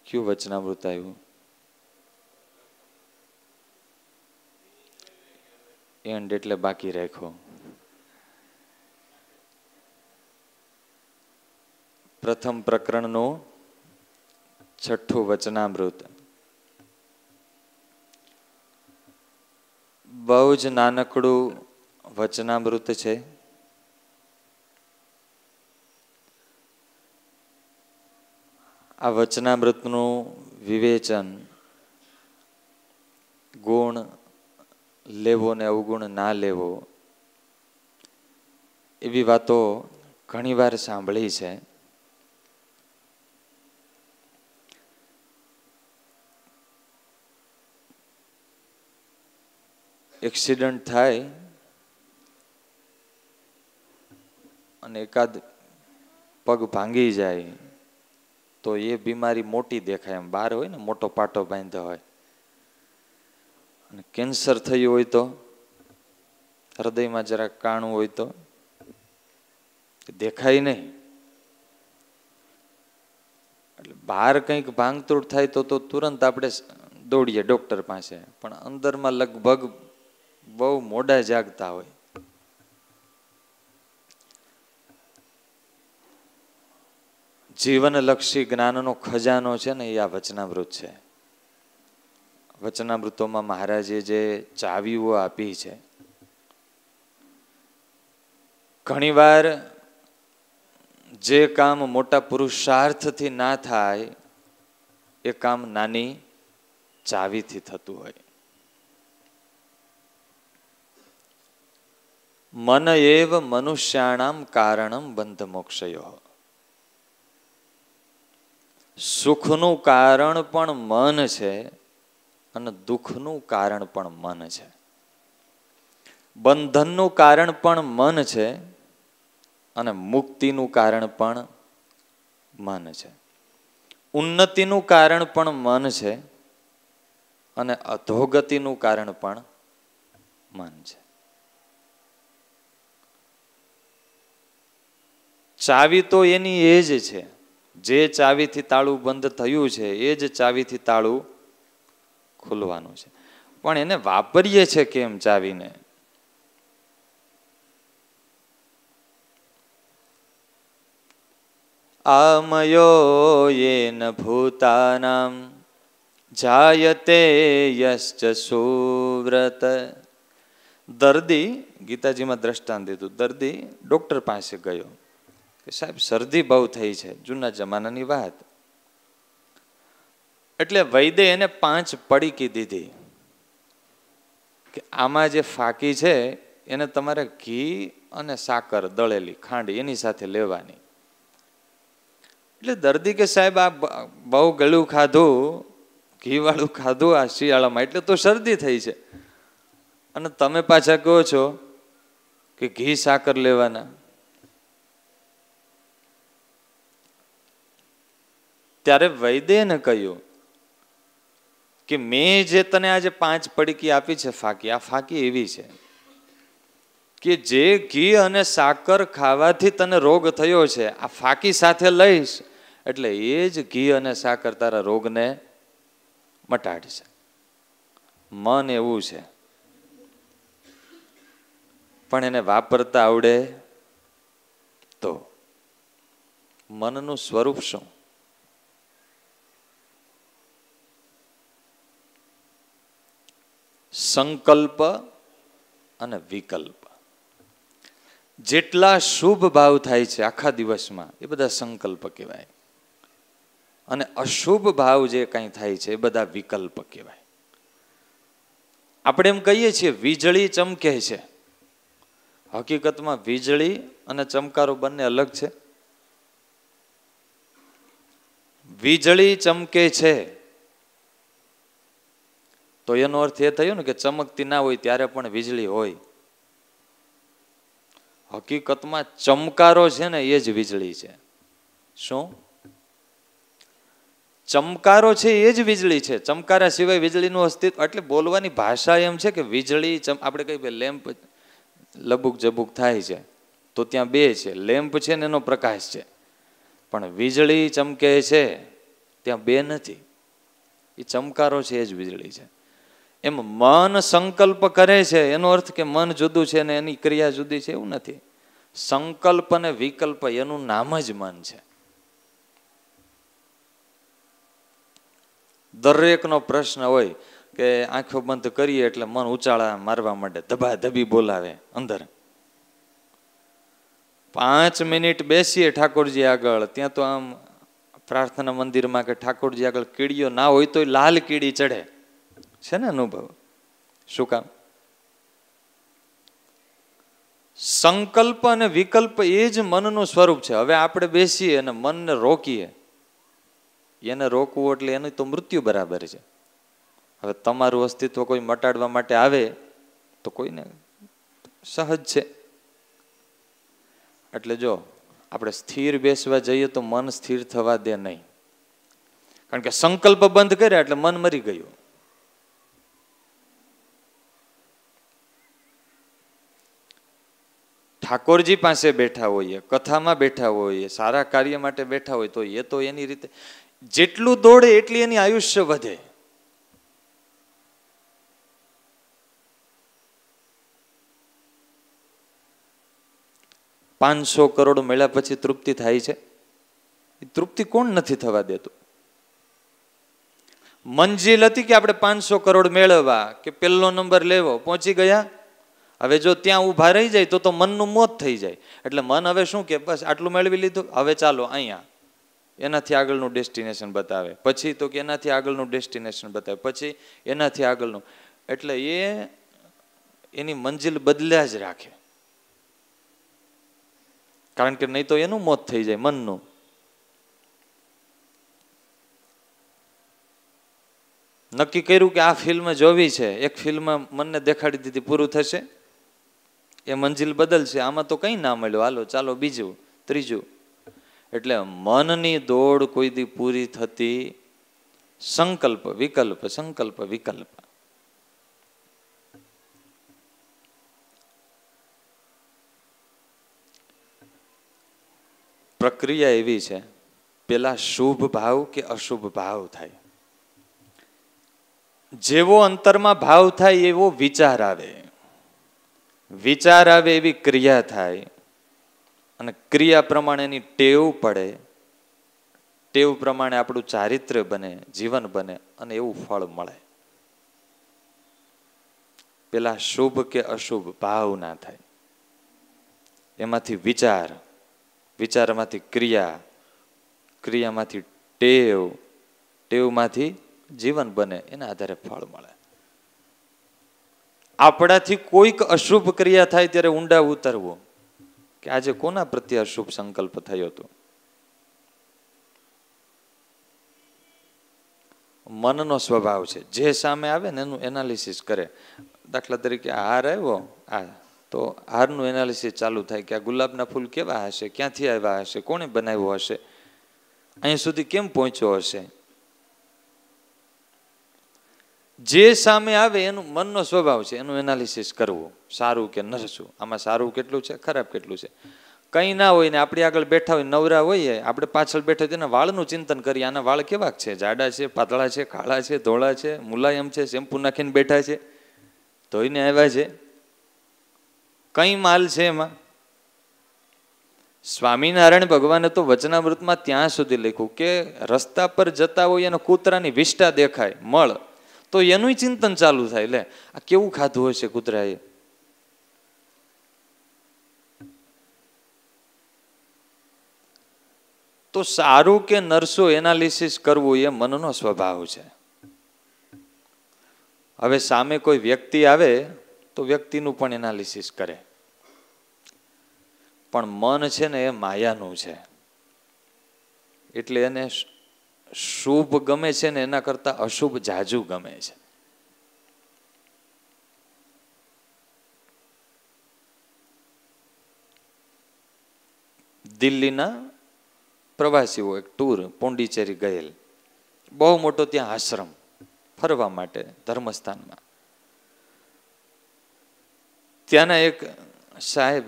ક્યું વચનામૃત આવ્યું? એન્ડ એટલે બાકી રાખ્યો. પ્રથમ પ્રકરણનું 6ઠું વચનામૃત. બહુ જ નાનકડું વચનામૃત છે. આ વચનામૃતનું વિવેચન, ગુણ લેવો ને અવગુણ ના લેવો, એવી વાતો ઘણીવાર સાંભળી છે. એક્સિડન્ટ થાય અને એકાદ પગ ભાંગી જાય તો એ બીમારી મોટી દેખાય, એમ બહાર હોય ને મોટો પાટો બાંધ્યો હોય. અને કેન્સર થયું હોય તો, હૃદયમાં જરાક કાણું હોય તો દેખાય નહીં. એટલે બહાર કંઈક ભાંગતોડ થાય તો તુરંત આપણે દોડીએ ડોક્ટર પાસે, પણ અંદરમાં લગભગ બહુ મોડા જાગતા હોય. જીવનલક્ષી જ્ઞાનનો ખજાનો છે ને એ આ વચનામૃત છે. વચનામૃતોમાં મહારાજે જે ચાવીઓ આપી છે, ઘણીવાર જે કામ મોટા પુરુષાર્થથી ના થાય એ કામ નાની ચાવીથી થતું હોય. મન એવ મનુષ્યાણામ કારણમ બંધ મોક્ષયો. સુખનું કારણ પણ મન છે અને દુઃખનું કારણ પણ મન છે. બંધનનું કારણ પણ મન છે અને મુક્તિનું કારણ પણ મન છે. ઉન્નતિનું કારણ પણ મન છે અને અધોગતિનું કારણ પણ મન છે. ચાવી તો એની એ જ છે. જે ચાવીથી તાળું બંધ થયું છે એ જ ચાવીથી તાળું ખુલવાનું છે. પણ એને વાપરીએ છે કેમ ચાવીને? આમયો યેન ભૂતાનામ જાયતે યશ્ચ સુવ્રત. દર્દી, ગીતાજીમાં દ્રષ્ટાંત દીધું, દર્દી ડોક્ટર પાસે ગયો કે સાહેબ શરદી બહુ થઈ છે, જૂના જમાનાની વાત. એટલે વૈદ્ય એને 5 પડીકી દીધી કે આમાં જે ફાકી છે એને તમારે ઘી અને સાકર દળેલી ખાંડ એની સાથે લેવાની. એટલે દર્દી કે સાહેબ આ બહુ ગળું ખાધું, ઘી વાળું ખાધું આ શિયાળામાં, એટલે તો શરદી થઈ છે, અને તમે પાછા કહો છો કે ઘી સાકર લેવાના. ત્યારે વૈદ્યને કહ્યું કે મેં જે તને આજે 5 પડીકી આપી છે ફાકી, આ ફાકી એવી છે કે જે ઘી અને સાકર ખાવાથી તને રોગ થયો છે, આ ફાકી સાથે લઈશ એટલે એ જ ઘી અને સાકર તારા રોગને મટાડશે. મન એવું છે, પણ એને વાપરતા આવડે તો. મનનું સ્વરૂપ શું? સંકલ્પ અને વિકલ્પ. જેટલા શુભ ભાવ થાય છે આખા દિવસમાં એ બધા સંકલ્પ કહેવાય, અને અશુભ ભાવ જે કંઈ થાય છે એ બધા વિકલ્પ કહેવાય. આપણે એમ કહીએ છીએ વીજળી ચમકે છે, હકીકતમાં વીજળી અને ચમકારો બંને અલગ છે. વીજળી ચમકે છે તો એનો અર્થ એ થયો ને કે ચમકતી ના હોય ત્યારે પણ વીજળી હોય. હકીકતમાં ચમકારો છે ને એ જ વીજળી છે. શું? ચમકારો છે એ જ વીજળી છે. ચમકારા સિવાય વીજળીનું અસ્તિત્વ, એટલે બોલવાની ભાષા એમ છે કે વીજળી, આપણે કહીએ લેમ્પ લબુક જબુક થાય છે તો ત્યાં 2 છે, લેમ્પ છે ને એનો પ્રકાશ છે. પણ વીજળી ચમકે છે ત્યાં બે નથી. એ ચમકારો છે, એ જ વીજળી છે. એમ મન સંકલ્પ કરે છે એનો અર્થ કે મન જુદું છે ને એની ક્રિયા જુદી છે એવું નથી. સંકલ્પ અને વિકલ્પ એનું નામ જ મન છે. દરેકનો પ્રશ્ન હોય કે આંખો બંધ કરીએ એટલે મન ઉચાળા મારવા માંડે, ધબાધબી બોલાવે અંદર. 5 મિનિટ બેસીએ ઠાકોરજી આગળ, ત્યાં તો આમ પ્રાર્થના મંદિરમાં કે ઠાકોરજી આગળ કીડીઓ ના હોય તો લાલ કીડી ચડે છે ને અનુભવ. શું કામ? સંકલ્પ અને વિકલ્પ એ જ મનનું સ્વરૂપ છે. હવે આપણે બેસીએ અને મનને રોકીએ, એને રોકવું એટલે એનું તો મૃત્યુ બરાબર છે. હવે તમારું અસ્તિત્વ કોઈ મટાડવા માટે આવે તો કોઈને સહજ છે. એટલે જો આપણે સ્થિર બેસવા જઈએ તો મન સ્થિર થવા દે નહીં, કારણ કે સંકલ્પ બંધ કર્યા એટલે મન મરી ગયું. ઠાકોરજી પાસે બેઠા હોઈએ, કથામાં બેઠા હોઈએ, સારા કાર્ય માટે બેઠા હોય તો એ તો એની રીતે જેટલું દોડે એટલી એની આયુષ્ય વધે. $500 કરોડ મળ્યા પછી તૃપ્તિ થાય છે? એ તૃપ્તિ કોણ નથી થવા દેતું? મંજિલ હતી કે આપણે 500 કરોડ મેળવવા કે પહેલો નંબર લેવો, પહોંચી ગયા. હવે જો ત્યાં ઊભા રહી જાય તો મનનું મોત થઈ જાય. એટલે મન હવે શું કે બસ આટલું મેળવી લીધું, હવે ચાલો અહીંયા એનાથી આગળનું ડેસ્ટિનેશન બતાવે, પછી તો કે એનાથી આગળનું ડેસ્ટિનેશન બતાવે, પછી એનાથી આગળનું. એટલે એની મંજિલ બદલ્યા જ રાખે, કારણ કે નહીં તો એનું મોત થઈ જાય મનનું. નક્કી કર્યું કે આ ફિલ્મ જોવી છે, એક ફિલ્મ મનને દેખાડી દીધી, પૂરું થશે, એ મંજિલ બદલશે. આમાં તો કંઈ ના મળ્યું, હાલો ચાલો બીજું ત્રીજું. એટલે મનની દોડ કોઈ દી પૂરી થતી. સંકલ્પ વિકલ્પ, સંકલ્પ વિકલ્પ. પ્રક્રિયા એવી છે, પેલા શુભ ભાવ કે અશુભ ભાવ થાય, જેવો અંતરમાં ભાવ થાય એવો વિચાર આવે, વિચાર આવે એવી ક્રિયા થાય, અને ક્રિયા પ્રમાણેની ટેવ પડે, ટેવ પ્રમાણે આપણું ચારિત્ર્ય બને, જીવન બને, અને એવું ફળ મળે. પેલા શુભ કે અશુભ ભાવ ના થાય, એમાંથી વિચાર, વિચારમાંથી ક્રિયા, ક્રિયામાંથી ટેવ, ટેવમાંથી જીવન બને, એના આધારે ફળ મળે. આપણાથી કોઈક અશુભ ક્રિયા થાય ત્યારે ઊંડા ઉતરવું કે આજે કોના પ્રત્યે અશુભ સંકલ્પ થયો હતો. મનનો સ્વભાવ છે, જે સામે આવે ને એનું એનાલિસિસ કરે. દાખલા તરીકે હાર આવ્યો, તો હારનું એનાલિસિસ ચાલુ થાય કે આ ગુલાબના ફૂલ કેવા હશે, ક્યાંથી આવ્યા હશે, કોણે બનાવ્યો હશે, અહીં સુધી કેમ પહોંચ્યો હશે. જે સામે આવે એનું મનનો સ્વભાવ છે, એનું એનાલિસિસ કરવું, સારું કે નરસું, આમાં સારું કેટલું છે, ખરાબ કેટલું છે. કંઈ ના હોય ને આપણી આગળ બેઠા હોય, નવરા હોઈએ, આપણે પાછળ બેઠા હોય, વાળનું ચિંતન કરીએ, આના વાળ કેવા છે, જાડા છે, પાતળા છે, કાળા છે, ધોળા છે, મુલાયમ છે, શેમ્પુ નાખીને બેઠા છે, ધોઈને આવ્યા છે, કઈ માલ છે એમાં. સ્વામિનારાયણ ભગવાને તો વચનામૃતમાં ત્યાં સુધી લખ્યું કે રસ્તા પર જતા હોય અને કૂતરાની વિષ્ટા દેખાય, મળ, તો એનું ચિંતન ચાલુ થાય, લે આ કેવું ખાધું હશે કૂતરાએ. તો સારું કે નરસું એનાલિસિસ કરવું એ મનનો સ્વભાવ છે. હવે સામે કોઈ વ્યક્તિ આવે તો વ્યક્તિનું પણ એનાલિસિસ કરે, પણ મન છે ને એ માયાનું છે, એટલે એને શુભ ગમે છે ને એના કરતા અશુભ જાજુ ગમે છે. દિલ્હીના પ્રવાસીઓ એક ટૂર પોંડિચેરી ગયેલ, બહુ મોટો ત્યાં આશ્રમ ફરવા માટે ધર્મસ્થાનમાં. ત્યાંના એક સાહેબ,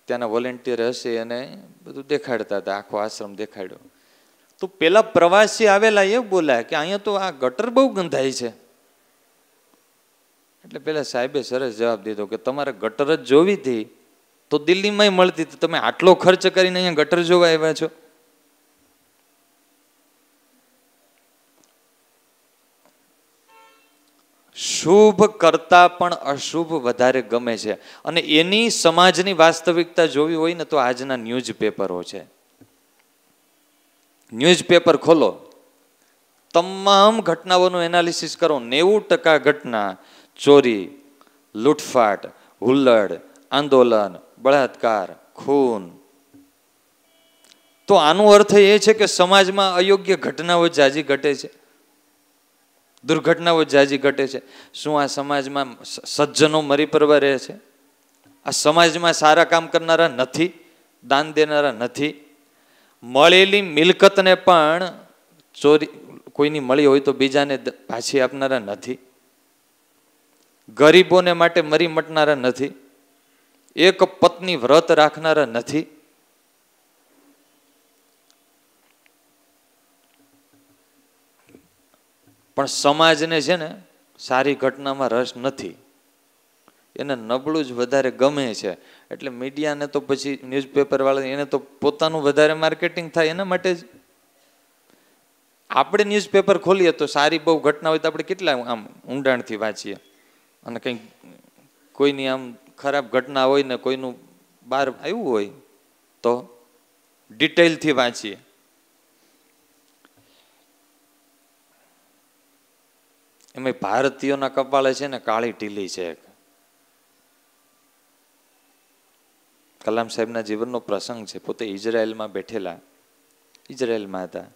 ત્યાંના વોલેન્ટિયર હશે, એને બધું દેખાડતા હતા, આખો આશ્રમ દેખાડ્યો. તો પેલા પ્રવાસી આવેલા એ બોલ્યા કે અહીંયા તો આ ગટર બહુ ગંધાય છે. એટલે પેલા સાહેબે સરસ જવાબ દીધો કે તમારે ગટર જ જોવી હતી તો દિલ્હીમાં મળતી હતી, તમે આટલો ખર્ચ કરીને અહીંયા ગટર જોવા આવ્યા છો. શુભ કરતા પણ અશુભ વધારે ગમે છે, અને એની સમાજની વાસ્તવિકતા જોવી હોય ને તો આજના ન્યૂઝપેપરો છે. ન્યૂઝપેપર ખોલો, તમામ ઘટનાઓનું એનાલિસિસ કરો. 90% ઘટના ચોરી, લૂંટફાટ, હુલ્લડ, આંદોલન, બળાત્કાર, ખૂન. તો આનો અર્થ એ છે કે સમાજમાં અયોગ્ય ઘટનાઓ જાજી ઘટે છે, દુર્ઘટનાઓ જાજી ઘટે છે. શું આ સમાજમાં સજ્જનો મરી પરવા રહે છે? આ સમાજમાં સારા કામ કરનારા નથી, દાન દેનારા નથી, મળેલી મિલકતને પણ ચોરી, કોઈની મળી હોય તો બીજાને પાછી આપનારા નથી, ગરીબોને માટે મરી મટનારા નથી, એક પત્ની વ્રત રાખનારા નથી. પણ સમાજને છે ને સારી ઘટનામાં રસ નથી, એને નબળું જ વધારે ગમે છે. એટલે મીડિયાને તો પછી ન્યૂઝપેપર વાળા એને તો પોતાનું વધારે માર્કેટિંગ થાય એના માટે જ. આપણે ન્યૂઝપેપર ખોલીએ તો સારી બહુ ઘટના હોય તો આપણે કેટલા આમ ઊંડાણથી વાંચીએ, અને કંઈક કોઈની આમ ખરાબ ઘટના હોય ને કોઈનું બહાર આવ્યું હોય તો ડિટેલથી વાંચીએ. એમાં ભારતીયોના કપાળે છે ને કાળી ટીલી છે. કલામ સાહેબના જીવનનો પ્રસંગ છે. પોતે ઇઝરાયલમાં બેઠેલા, ઇઝરાયલમાં હતા,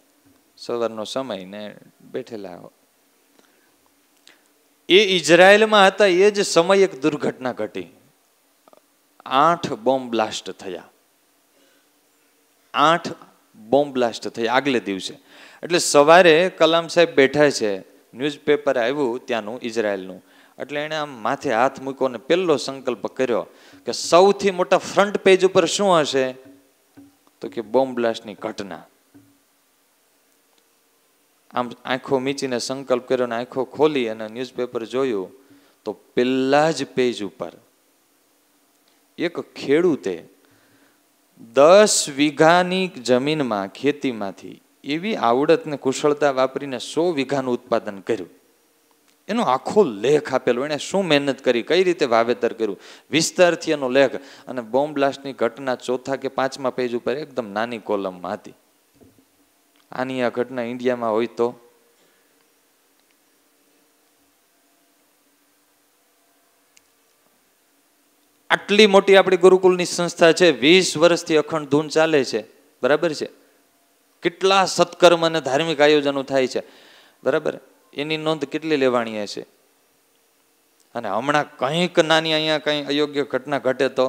સવારનો સમય ને બેઠેલા. એ ઇઝરાયલમાં હતા એ જ સમય એક દુર્ઘટના ઘટી. 8 બોમ્બ બ્લાસ્ટ થયા. 8 બોમ્બ બ્લાસ્ટ થયા આગલે દિવસે. એટલે સવારે કલામ સાહેબ બેઠા છે, ન્યૂઝપેપર આવ્યું ત્યાંનું ઇઝરાયલનું, એટલે એણે આમ માથે હાથ મૂક્યો ને પહેલો સંકલ્પ કર્યો કે સૌથી મોટા ફ્રન્ટ પેજ ઉપર શું હશે, તો કે બોમ્બ બ્લાસ્ટની ઘટના. આમ આંખો મીચીને સંકલ્પ કર્યો ને આંખો ખોલી અને ન્યૂઝપેપર જોયું તો પહેલા જ પેજ ઉપર એક ખેડૂતે 10 વીઘાની જમીનમાં ખેતીમાંથી એવી આવડત ને કુશળતા વાપરીને 100 વીઘાનું ઉત્પાદન કર્યું. એનો આખો લેખ આપેલો, એને શું મહેનત કરી, કઈ રીતે વાવેતર કર્યું, વિસ્તારથી એનો લેખ. અને બોમ્બ બ્લાસ્ટની ઘટના 4થા કે 5મા પેજ ઉપર એકદમ નાની કોલમમાં હતી. આની આ ઘટના ઇન્ડિયામાં હોય તો આટલી મોટી આપણી ગુરુકુલની સંસ્થા છે, 20 વર્ષથી અખંડ ધૂન ચાલે છે, બરાબર છે. કેટલા સત્કર્મ અને ધાર્મિક આયોજનો થાય છે, બરાબર. એની નોંધ કેટલી લેવાણી હશે. અને હમણાં કંઈક નાની અહીંયા કંઈ અયોગ્ય ઘટના ઘટે તો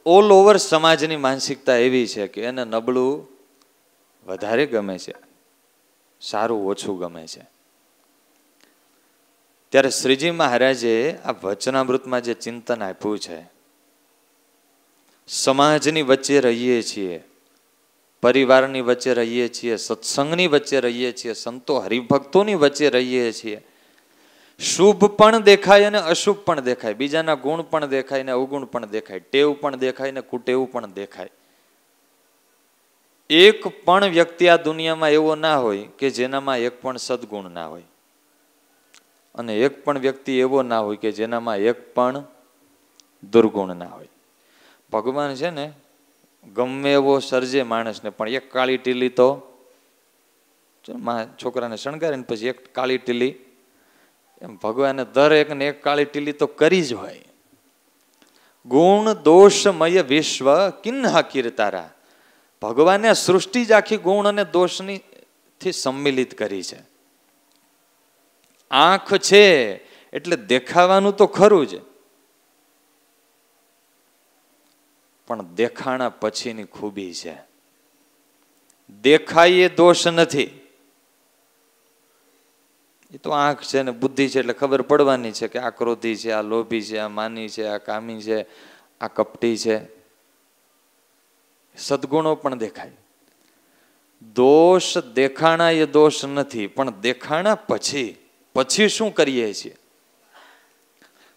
ઓલ ઓવર સમાજની માનસિકતા એવી છે કે એને નબળું વધારે ગમે છે, સારું ઓછું ગમે છે. ત્યારે શ્રીજી મહારાજે આ વચનામૃતમાં જે ચિંતન આપ્યું છે, સમાજની વચ્ચે રહીએ છીએ, પરિવારની વચ્ચે રહીએ છીએ, સત્સંગની વચ્ચે રહીએ છીએ, સંતો હરિભક્તોની વચ્ચે રહીએ છીએ. શુભ પણ દેખાય અને અશુભ પણ દેખાય, બીજાના ગુણ પણ દેખાય ને અવગુણ પણ દેખાય, ટેવ પણ દેખાય ને કુટેવ પણ દેખાય. એક પણ વ્યક્તિ આ દુનિયામાં એવો ના હોય કે જેનામાં એક પણ સદગુણ ના હોય, અને એક પણ વ્યક્તિ એવો ના હોય કે જેનામાં એક પણ દુર્ગુણ ના હોય. ભગવાન છે ને ગમે એવો સર્જે માણસને, પણ એક કાળી ટીલી તો છોકરાને શણગારીને પછી એક કાળી ટીલી, એમ ભગવાને દરેકને એક કાળી ટીલી તો કરી જ હોય. ગુણ દોષમય વિશ્વ કિન્હ કીર્તારા. ભગવાને સૃષ્ટિ જ આખી ગુણ અને દોષની થી સંમિલિત કરી છે. આંખ છે એટલે દેખાવાનું તો ખરું જ, પણ દેખાણા પછીની ખૂબી છે. દેખાય એ દોષ નથી, એ તો આંખ છે ને બુદ્ધિ છે એટલે ખબર પડવાની છે કે આ ક્રોધી છે, આ લોભી છે, આ માની છે, આ કામી છે, આ કપટી છે. સદગુણો પણ દેખાય. દોષ દેખાણા એ દોષ નથી, પણ દેખાણા પછી શું કરીએ છીએ.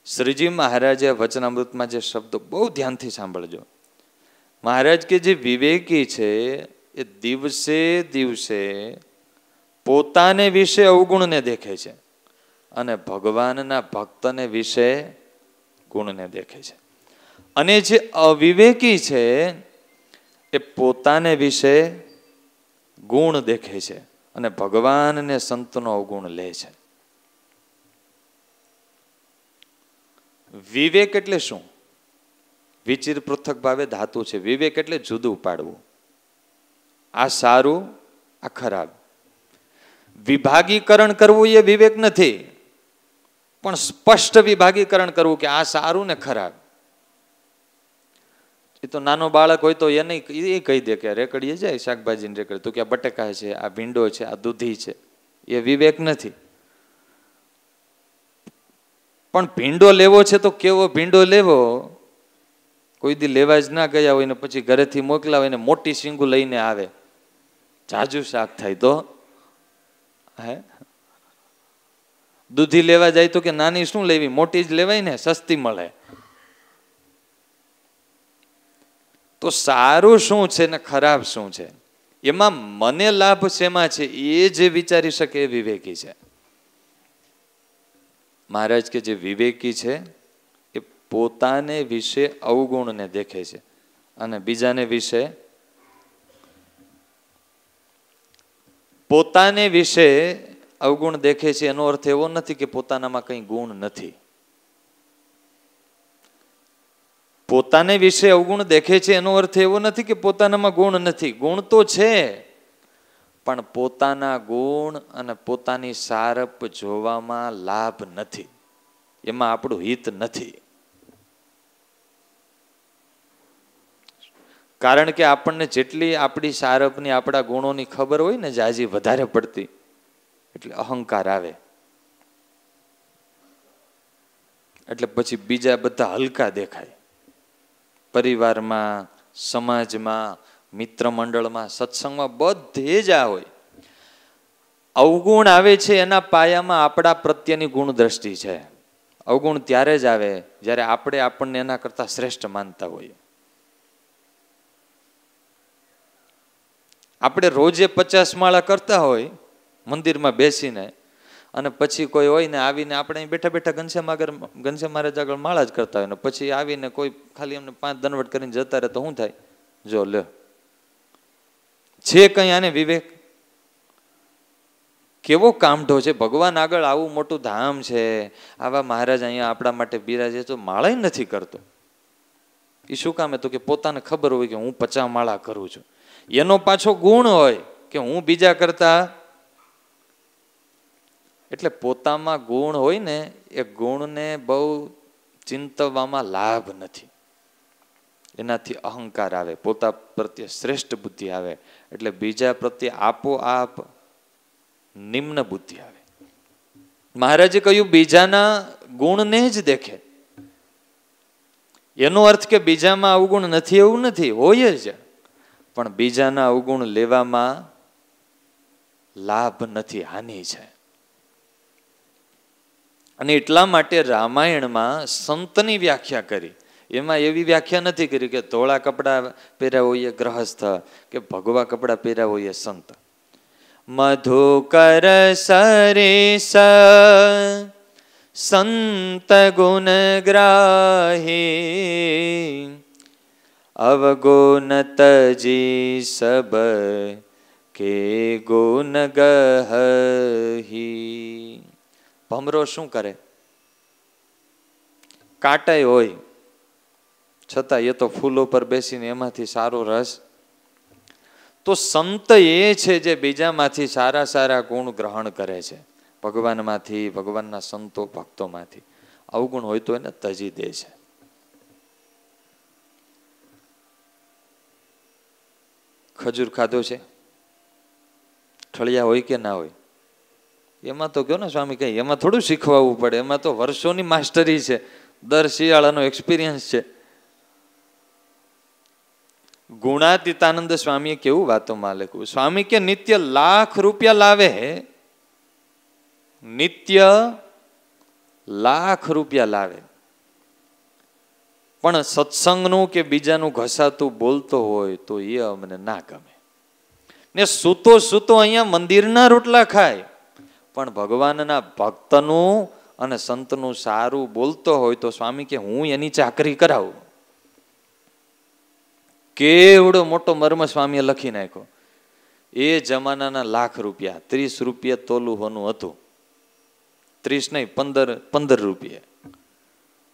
શ્રીજી મહારાજે વચનામૃતમાં જે શબ્દો બહુ ધ્યાનથી સાંભળજો. મહારાજ કે જે વિવેકી છે એ દિવસે દિવસે પોતાને વિશે અવગુણને દેખે છે અને ભગવાનના ભક્તને વિશે ગુણને દેખે છે. અને જે અવિવેકી છે એ પોતાને વિશે ગુણ દેખે છે અને ભગવાનને સંતનો અવગુણ લે છે. વિવેક એટલે શું? વિચિર પૃથક ભાવે ધાતુ છે. વિવેક એટલે જુદું પાડવું. આ સારું, આ ખરાબ. વિભાગીકરણ કરવું એ વિવેક નથી, પણ સ્પષ્ટ વિભાગીકરણ કરવું કે આ સારું ને ખરાબ. એ તો નાનો બાળક હોય તો એને એ કહી દે કે રેકડીએ જાય શાકભાજી ને રેકડી, તો કે આ બટેકા છે, આ ભીંડો છે, આ દૂધી છે. એ વિવેક નથી. પણ ભીંડો લેવો છે તો કેવો ભીંડો લેવો? કોઈ દી લેવા જ ના ગયા હોય ને પછી ઘરેથી મોકલા હોય ને મોટી શીંગું લઈને આવે, જાજુ શાક થાય તો હે. દૂધી લેવા જાય તો કે નાની શું લેવી, મોટી જ લેવાય ને, સસ્તી મળે. તો સારું શું છે ને ખરાબ શું છે, એમાં મને લાભ શેમાં છે એ જે વિચારી શકે એ વિવેકી છે. મહારાજ કે જે વિવેકી છે એ પોતાને વિશે અવગુણને દેખે છે અને બીજાને વિશે પોતાને વિશે અવગુણ દેખે છે. એનો અર્થ એવો નથી કે પોતાનામાં કંઈ ગુણ નથી. પોતાને વિશે અવગુણ દેખે છે એનો અર્થ એવો નથી કે પોતાનામાં ગુણ નથી. ગુણ તો છે, પણ પોતાના ગુણ અને પોતાની સારપ જોવામાં લાભ નથી, એમાં આપણું હિત નથી. કારણ કે આપણને જેટલી આપણી સારપની આપણા ગુણોની ખબર હોય ને જાજી વધારે પડતી, એટલે અહંકાર આવે. એટલે પછી બીજા બધા હલકા દેખાય. પરિવારમાં, સમાજમાં, મિત્ર મંડળમાં, સત્સંગમાં બધે જ આ હોય. અવગુણ આવે છે એના પાયામાં આપણા પ્રત્યેની ગુણ દ્રષ્ટિ છે. અવગુણ ત્યારે જ આવે જ્યારે આપણે આપણને એના કરતા શ્રેષ્ઠ માનતા હોઈએ. આપણે રોજે 50 માળા કરતા હોય મંદિરમાં બેસીને, અને પછી કોઈ હોય ને આવીને આપણે બેઠા બેઠા ઘનશ્યામ મહારાજ આગળ માળા જ કરતા હોય ને પછી આવીને કોઈ ખાલી અમને 5 દંડવટ કરીને જતા રહે તો શું થાય? જો લે છે કઈ આને વિવેક? કેવો કામઢો છે. ભગવાન આગળ આવું મોટું ધામ છે, આવા મહારાજ અહીંયા આપણા માટે બિરાજે, તો માળા નથી કરતો. એ શું કામે? તો કે પોતાને ખબર હોય કે હું 50 માળા કરું છું. એનો પાછો ગુણ હોય કે હું બીજા કરતા, એટલે પોતામાં ગુણ હોય ને એ ગુણને બહુ ચિંતવવામાં લાભ નથી. એનાથી અહંકાર આવે, પોતા પ્રત્યે શ્રેષ્ઠ બુદ્ધિ આવે, એટલે બીજા પ્રત્યે આપોઆપ નિમ્ન બુદ્ધિ આવે. મહારાજે કહ્યું બીજાના ગુણને જ દેખે. એનો અર્થ કે બીજામાં અવગુણ નથી એવું નથી, હોય જ, પણ બીજાના અવગુણ લેવામાં લાભ નથી, હાનિ છે. અને એટલા માટે રામાયણમાં સંતની વ્યાખ્યા કરી. એમાં એવી વ્યાખ્યા નથી કરી કે ધોળા કપડા પહેર્યા હોય ગ્રહસ્થ કે ભગવા કપડા પહેર્યા હોય સંત. મધુકર સરેસ સંત ગુણ ગ્રાહી અવગુણત જી સબ કે ગુણ ગહી. ભમરો શું કરે? કાંટાઈ હોય છતાં એ તો ફૂલો પર બેસીને એમાંથી સારો રસ. તો સંત એ છે જે બીજામાંથી સારા સારા ગુણ ગ્રહણ કરે છે, ભગવાનમાંથી, ભગવાનના સંતો ભક્તોમાંથી. અવગુણ હોય તો એને તજી દે છે. ખજૂર ખાધો છે, ઠળિયા હોય કે ના હોય, એમાં તો કહો ને સ્વામી કઈ એમાં થોડું શીખવાવું પડે, એમાં તો વર્ષોની માસ્ટરી છે, દર શિયાળાનો એક્સપિરિયન્સ છે. ગુણાતીતાનંદ સ્વામીએ કેવું વાતોમાં લખ્યું, સ્વામી કે નિત્ય લાખ રૂપિયા લાવે, નિત્ય લાખ રૂપિયા લાવે, પણ સત્સંગનું કે બીજાનું ઘસાતું બોલતો હોય તો એ અમને ના ગમે. ને સૂતો સૂતો અહીંયા મંદિરના રોટલા ખાય, પણ ભગવાનના ભક્તનું અને સંતનું સારું બોલતો હોય તો સ્વામી કે હું એની ચાકરી કરાવું. કેવડો મોટો મર્મ સ્વામીએ લખી નાખ્યો. એ જમાનાના લાખ રૂપિયા, 30 રૂપિયા તોલું હોનું હતું, 30 નહીં 15 રૂપિયા,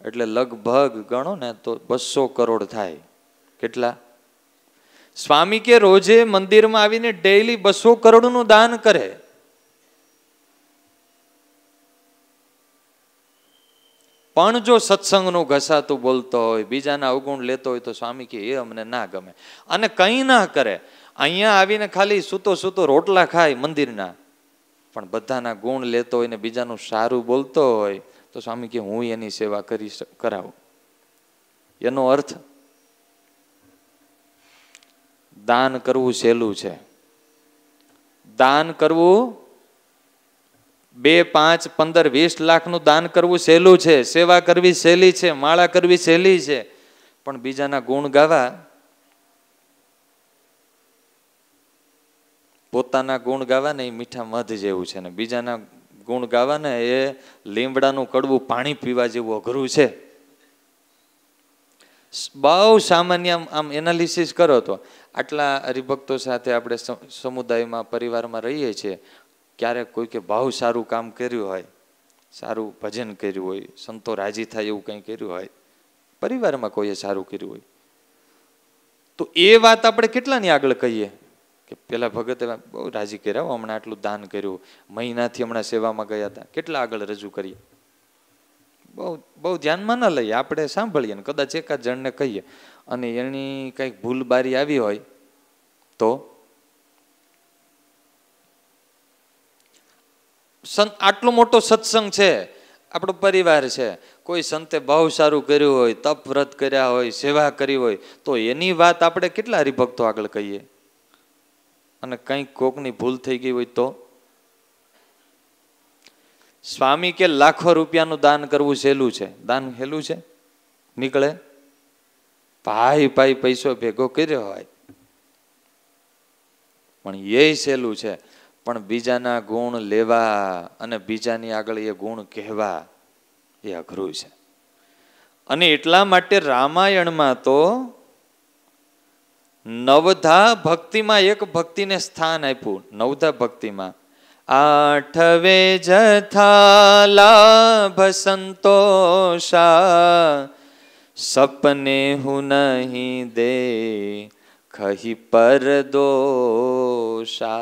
એટલે લગભગ ગણો ને તો 200 કરોડ થાય. કેટલા? સ્વામી કે રોજે મંદિરમાં આવીને ડેઈલી 200 કરોડનું દાન કરે. પણ જો સત્સંગનું ઘસાતું બોલતો હોય, બીજાના અવગુણ લેતો હોય તો સ્વામી કે એ અમને ના ગમે. અને કંઈ ના કરે, અહીંયા આવીને ખાલી સૂતો સૂતો રોટલા ખાય મંદિરના, પણ બધાના ગુણ લેતો હોય ને બીજાનું સારું બોલતો હોય તો સ્વામી કે હું એની સેવા કરાવું. એનો અર્થ દાન કરવું સહેલું છે. દાન કરવું 2, 5, 15, 20 લાખનું દાન કરવું સહેલું છે, સેવા કરવી સહેલી છે, માળા કરવી સહેલી છે, પણ બીજાના ગુણ ગાવા, પોતાના ગુણ ગાવા ને એ મીઠા મધ જેવું છે, ને બીજાના ગુણ ગાવા ને એ લીમડાનું કડવું પાણી પીવા જેવું અઘરું છે. બહુ સામાન્ય આમ એનાલિસિસ કરો તો આટલા હરિભક્તો સાથે આપણે સમુદાયમાં પરિવારમાં રહીએ છીએ, ક્યારેક કોઈ કે બહુ સારું કામ કર્યું હોય, સારું ભજન કર્યું હોય, સંતો રાજી થાય એવું કંઈ કર્યું હોય, પરિવારમાં કોઈએ સારું કર્યું હોય, તો એ વાત આપણે કેટલાની આગળ કહીએ કે પેલા ભગતે બહુ રાજી કર્યા, હમણાં આટલું દાન કર્યું, મહિનાથી હમણાં સેવામાં ગયા હતા, કેટલા આગળ રજૂ કરીએ. બહુ ધ્યાનમાં ન લઈએ, આપણે સાંભળીએ ને કદાચ એકાદ જણને કહીએ અને એની કંઈક ભૂલ બારી આવી હોય તો આટલો મોટો સત્સંગ છે, આપણો પરિવાર છે, કોઈ સંતે બહુ સારું કર્યું હોય, તપ વ્રત કર્યા હોય, સેવા કરી હોય, તો એની વાત આપણે કેટલા હરિભક્તો આગળ કહીએ. અને કંઈક કોકની ભૂલ થઈ ગઈ હોય તો સ્વામી કે લાખો રૂપિયાનું દાન કરવું સહેલું છે. દાન સહેલું છે? નીકળે ભાઈ પૈસો ભેગો કર્યો હોય, પણ એ સહેલું છે. પણ બીજાના ગુણ લેવા અને બીજાની આગળ એ ગુણ કહેવા એ અઘરું છે. અને એટલા માટે રામાયણમાં તો નવધા ભક્તિમાં એક ભક્તિને સ્થાન આપ્યું. નવધા ભક્તિમાં 8 જથા લાભ સંતોષા, સપને હું નહીં દે ખહી પર દોષા.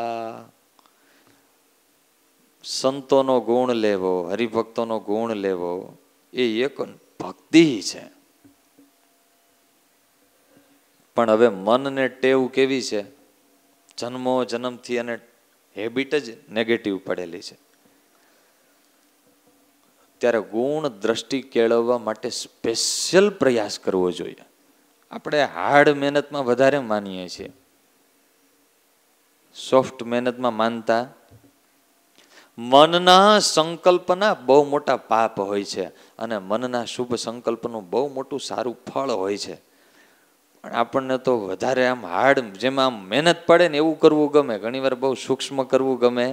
સંતોનો ગુણ લેવો, હરિભક્તોનો ગુણ લેવો એ એક ભક્તિ છે. પણ હવે મનને ટેવ કેવી છે, જન્મો જન્મથી અને હેબિટ જ નેગેટિવ પડેલી છે. ત્યારે ગુણ દ્રષ્ટિ કેળવવા માટે સ્પેશિયલ પ્રયાસ કરવો જોઈએ. આપણે હાર્ડ મહેનતમાં વધારે માનીએ છીએ, સોફ્ટ મહેનતમાં માનતા. મનના સંકલ્પના બહુ મોટા પાપ હોય છે અને મનના શુભ સંકલ્પનું બહુ મોટું સારું ફળ હોય છે. પણ આપણને તો વધારે આમ હાર્ડ, જેમાં આમ મહેનત પડે ને એવું કરવું ગમે, ઘણીવાર બહુ સૂક્ષ્મ કરવું ગમે.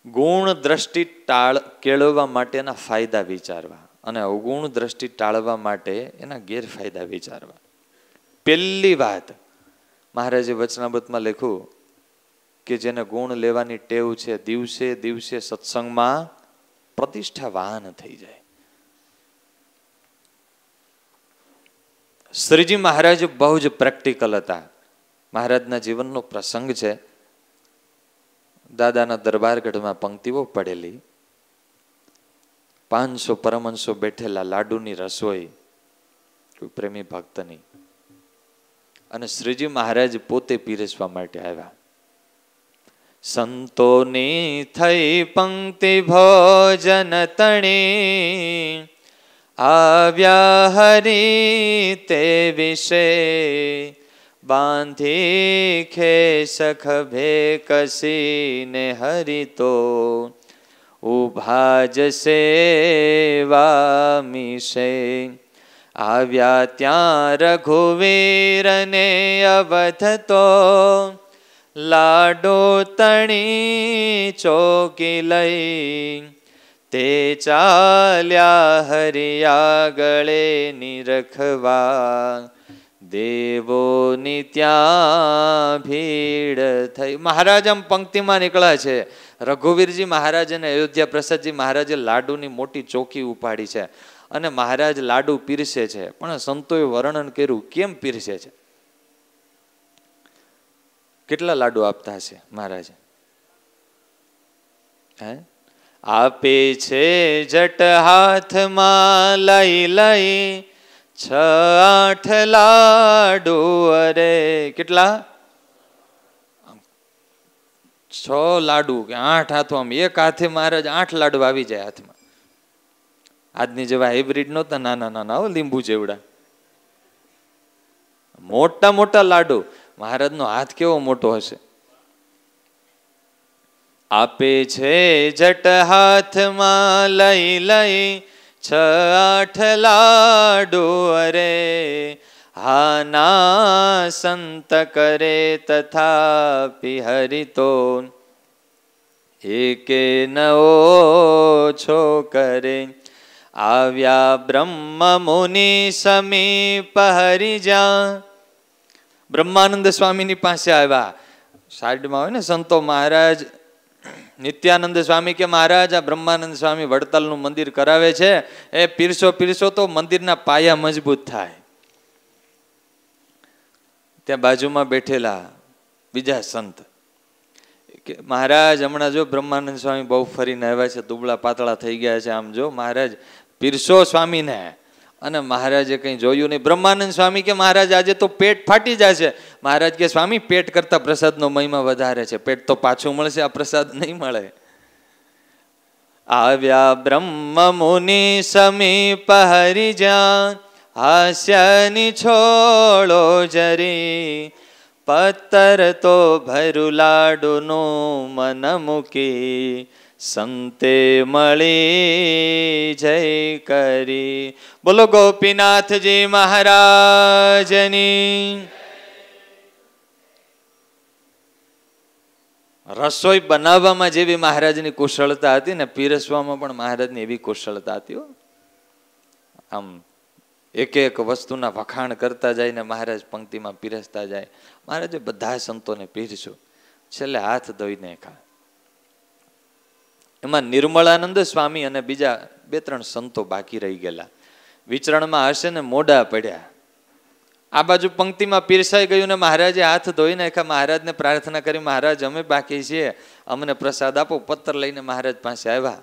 ગુણ દ્રષ્ટિ કેળવવા માટેના ફાયદા વિચારવા અને અવગુણ દ્રષ્ટિ ટાળવા માટે એના ગેરફાયદા વિચારવા. પહેલી વાત મહારાજે વચનામૃતમાં લખ્યું કે જેને ગુણ લેવાની ટેવ છે, દિવસે દિવસે સત્સંગમાં પ્રતિષ્ઠાવાન થઈ જાય. શ્રીજી મહારાજ બહુ જ પ્રેક્ટિકલ હતા. મહારાજના જીવનનો પ્રસંગ છે. દાદાના દરબારગઢમાં પંક્તિઓ પડેલી, 500 પરમહંસો બેઠેલા, લાડુની રસોઈ કોઈ પ્રેમી ભક્તની, અને શ્રીજી મહારાજ પોતે પીરસવા માટે આવ્યા. સંતોની થઈ પંક્તિ ભોજન તણી, આવ્યા હરી તે વિશે બાંધી ખેસ ખભે કસીને હરી તો ઉભા જ સેવા મીશે. આવ્યા ત્યાં રઘુવીરને અવધ તો લાડો તણી ચોકી લઈ તે ચાલ્યા હરિયા ગળે નિરખવા દેવોની ત્યાં ભીડ થઈ. મહારાજ આમ પંક્તિમાં નીકળ્યા છે. રઘુવીરજી મહારાજ અને અયોધ્યા પ્રસાદજી મહારાજે લાડુની મોટી ચોકી ઉપાડી છે અને મહારાજ લાડુ પીરસે છે. પણ સંતોએ વર્ણન કર્યું કેમ પીરસે છે. કેટલા લાડુ આપતા હશે મહારાજ? હે આપે છે જટ હાથમાં લઈ લઈ 6-8 લાડુ. અરે કેટલા? 6 લાડુ કે 8 હાથમાં. એક હાથે મહારાજ 8 લાડુ આવી જાય હાથમાં. આજની જેવા હાઇબ્રિડ નહોતા, નાના નાના લીંબુ જેવડા મોટા મોટા લાડુ. મહારાજનો હાથ કેવો મોટો હશે. આપે છે જટ હાથમાં લઈ લઈ 6-8 લાડુ. અરે હાના સંત કરે તથાપિ હરિતો એકે ન ઓછો કરે. આવ્યા બ્રહ્મ મુનિ સમીપ હરિજા. બ્રહ્માનંદ સ્વામીની પાસે આવ્યા. સાઈડમાં હોય ને સંતો. મહારાજ નિત્યાનંદ સ્વામી કે મહારાજ આ બ્રહ્માનંદ સ્વામી વડતાલનું મંદિર કરાવે છે, એ પીરસો પીરસો તો મંદિરના પાયા મજબૂત થાય. ત્યાં બાજુમાં બેઠેલા બીજા સંત કે મહારાજ હમણાં જો બ્રહ્માનંદ સ્વામી બહુ ફરીને આવ્યા છે, દુબળા પાતળા થઈ ગયા છે, આમ જો મહારાજ પીરસો સ્વામીને. અને મહારાજે કંઈ જોયું નહીં. બ્રહ્માનંદ સ્વામી કે મહારાજ આજે તો પેટ ફાટી જશે. મહારાજ કે સ્વામી પેટ કરતા પ્રસાદનો મહિમા વધારે છે, પેટ તો પાછું મળશે, આ પ્રસાદ નહીં મળે. આવ્યા બ્રહ્મ મુનિ સમીપ હરિજા હાસ્યની છોડો જરી પત્તર તો ભર્યું લાડુનું મન મૂકી સંતે મળી જય કરી. બોલો ગોપીનાથજી મહારાજની. રસોઈ બનાવવામાં જેવી મહારાજની કુશળતા હતી ને પીરસવામાં પણ મહારાજની એવી કુશળતા હતી. આમ એક એક વસ્તુના વખાણ કરતા જાય ને મહારાજ પંક્તિમાં પીરસતા જાય. મહારાજે બધા સંતોને પીરસ્યું. છેલ્લે હાથ ધોઈને ખા. એમાં નિર્મળાનંદ સ્વામી અને બીજા 2-3 સંતો બાકી રહી ગયેલા. વિચરણમાં હશે ને મોડા પડ્યા. આ બાજુ પંક્તિમાં પીરસાઈ ગયું ને મહારાજે હાથ ધોઈ નાખ્યા. મહારાજને પ્રાર્થના કરી, મહારાજ અમે બાકી છીએ, અમને પ્રસાદ આપો. પત્તર લઈને મહારાજ પાસે આવ્યા.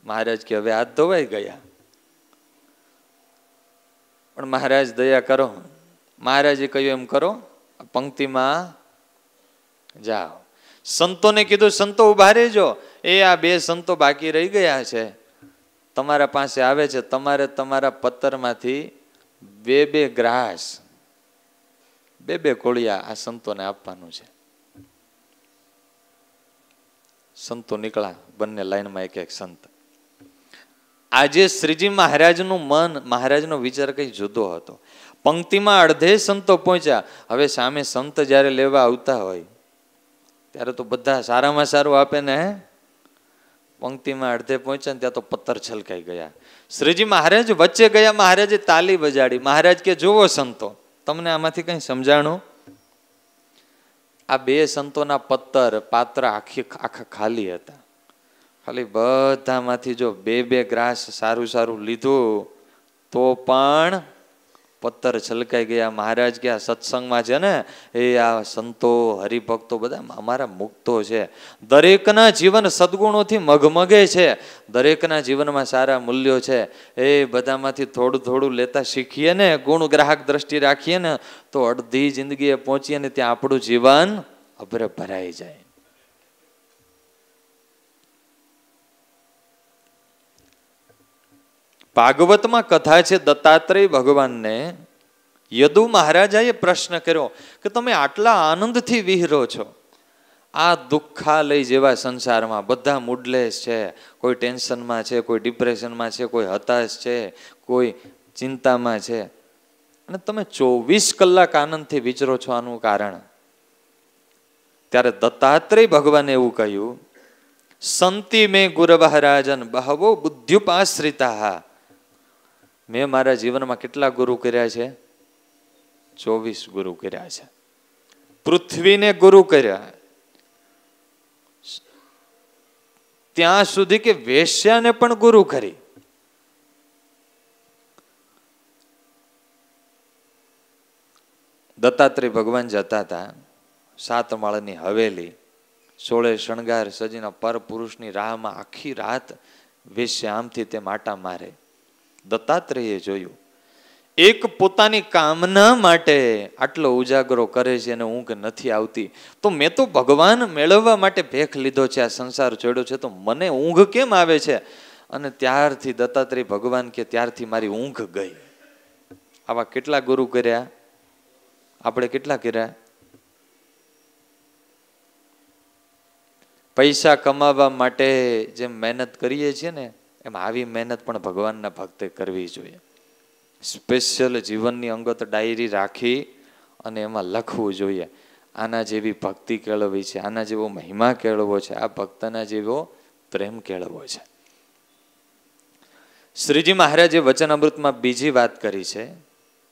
મહારાજ કે હવે હાથ ધોવાઈ ગયા. પણ મહારાજ દયા કરો. મહારાજે કહ્યું એમ કરો, પંક્તિમાં જાઓ. સંતોને કીધું સંતો ઉભા રહેજો. એ આ 2 સંતો બાકી રહી ગયા છે, તમારા પાસે આવે છે. તમારે તમારા પત્તરમાંથી 2-2 ગ્રાસ, 2-2 કોળિયા આ સંતોને આપવાનું છે. સંતો નીકળ્યા, બંને લાઈનમાં એક એક સંત. આજે શ્રીજી મહારાજનું મન, મહારાજનો વિચાર કઈ જુદો હતો. પંક્તિમાં અડધે સંતો પહોંચ્યા. હવે સામે સંત જ્યારે લેવા આવતા હોય ત્યારે તો બધા સારામાં સારું આપે ને. પંક્તિમાં અડધે પહોંચ્યા ને ત્યાં તો પત્તર છલકાઈ ગયા. શ્રીજી મહારાજ વચ્ચે ગયા. મહારાજે તાલી બજાડી. મહારાજ કે જુઓ સંતો, તમને આમાંથી કઈ સમજાણું? આ 2 સંતોના પત્તર પાત્ર આખા ખાલી હતા. ખાલી બધામાંથી જો 2-2 ગ્રાસ સારું સારું લીધું તો પણ પત્તર છલકાઈ ગયા. મહારાજ કે આ સત્સંગમાં છે ને, એ આ સંતો હરિભક્તો બધા અમારા મુક્તો છે. દરેકના જીવન સદગુણોથી મગમગે છે. દરેકના જીવનમાં સારા મૂલ્યો છે. એ બધામાંથી થોડું થોડું લેતા શીખીએ ને, ગુણ ગ્રાહક દ્રષ્ટિ રાખીએ ને, તો અડધી જિંદગીએ પહોંચીએ ને ત્યાં આપણું જીવન અભ્ર ભરાઈ જાય. ભાગવતમાં કથા છે, દત્તાત્રેય ભગવાનને યદુ મહારાજાએ પ્રશ્ન કર્યો કે તમે આટલા આનંદથી વિહરો છો, આ દુઃખાલય જેવા સંસારમાં બધા મૂડલેસ છે, કોઈ ટેન્શનમાં છે, કોઈ ડિપ્રેશનમાં છે, કોઈ હતાશ છે, કોઈ ચિંતામાં છે, અને તમે 24 કલાક આનંદથી વિચરો છો, આનું કારણ? ત્યારે દત્તાત્રેય ભગવાને એવું કહ્યું, સંતિ મેં ગુરવઃ રાજન બહવો બુદ્ધ્યુપાશ્રિતા. મેં મારા જીવનમાં કેટલા ગુરુ કર્યા છે? 24 ગુરુ કર્યા છે. પૃથ્વીને ગુરુ કર્યા, ત્યાં સુધી કે વેશ્યાને પણ ગુરુ કરી. દત્તાત્રેય ભગવાન જતા હતા 7 માળની હવેલી, 16 શણગાર સજીના પર પુરુષની રાહમાં આખી રાત વેશ્યા આમથી તે માટા મારે. દત્તાત્રેયે જોયું, એક પોતાની કામના માટે આટલો ઉજાગરો કરે છે અને ઊંઘ નથી આવતી, તો મેં તો ભગવાન મેળવવા માટે ભેખ લીધો છે, આ સંસાર છોડ્યો છે, તો મને ઊંઘ કેમ આવે છે? અને ત્યારથી દત્તાત્રેય ભગવાન કે ત્યારથી મારી ઊંઘ ગઈ. આવા કેટલા ગુરુ કર્યા? આપણે કેટલા કર્યા? પૈસા કમાવા માટે જેમ મહેનત કરીએ છીએ ને, એમ આવી મહેનત પણ ભગવાનના ભક્તે કરવી જોઈએ. સ્પેશિયલ જીવનની અંગત ડાયરી રાખી અને એમાં લખવું જોઈએ, આના જેવી ભક્તિ કેળવવી છે, આના જેવો મહિમા કેળવવો છે, આ ભક્તના જેવો પ્રેમ કેળવવો છે. શ્રીજી મહારાજે વચનામૃતમાં બીજી વાત કરી છે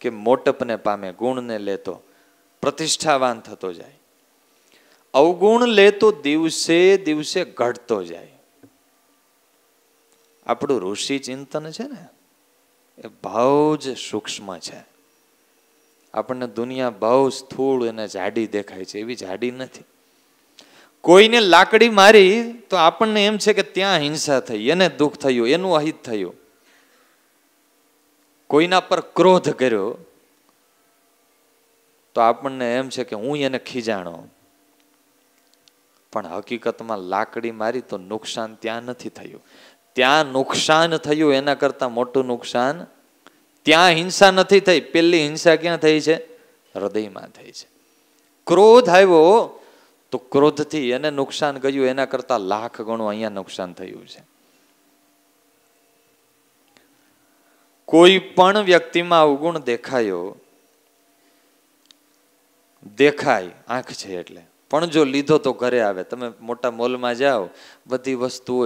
કે મોટપને પામે, ગુણને લેતો પ્રતિષ્ઠાવાન થતો જાય, અવગુણ લેતો દિવસે દિવસે ઘટતો જાય. આપણું ઋષિ ચિંતન છે ને, એ બહુ જ સૂક્ષ્મ છે. આપણને દુનિયા બહુ સ્થૂળ અને જાડી દેખાય છે, એવી જાડી નથી. કોઈને લાકડી મારી તો આપણને એમ છે કે ત્યાં હિંસા થઈ, એને દુઃખ થયું, એનું અહિત થયું. કોઈના પર ક્રોધ કર્યો તો આપણને એમ છે કે હું એને ખીજાણો. પણ હકીકતમાં લાકડી મારી તો નુકસાન ત્યાં નથી થયું, ત્યાં નુકસાન થયું એના કરતા મોટું નુકસાન, ત્યાં હિંસા નથી થઈ. પેલી હિંસા ક્યાં થઈ છે? હૃદયમાં થઈ છે. ક્રોધ આવ્યો તો ક્રોધથી એને નુકસાન ગયું, એના કરતા લાખ ગણું અહીંયા નુકસાન થયું છે. કોઈ પણ વ્યક્તિમાં અવગુણ દેખાય, આંખ છે એટલે, પણ જો લીધો તો ઘરે આવે. તમે મોટા મોલમાં જાઓ, બધી વસ્તુઓ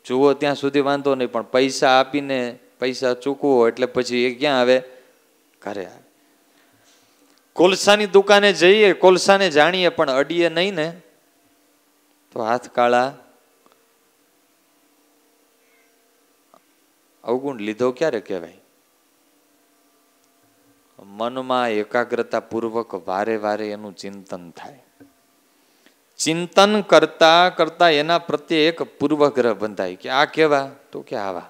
જુઓ ત્યાં સુધી વાંધો નહીં, પણ પૈસા આપીને પૈસા ચૂકવો એટલે પછી એ ક્યાં આવે? ઘરે આવે. કોલસાની દુકાને જઈએ, કોલસાને જાણીએ પણ અડીએ નહીં ને, તો હાથ કાળા. અવગુણ લીધો ક્યારે કહેવાય? મનમાં એકાગ્રતા પૂર્વક વારે વારે એનું ચિંતન થાય. ચિંતન કરતા કરતા એના પ્રત્યે એક પૂર્વગ્રહ બંધાય કે આ કેવા, તો કે આવા.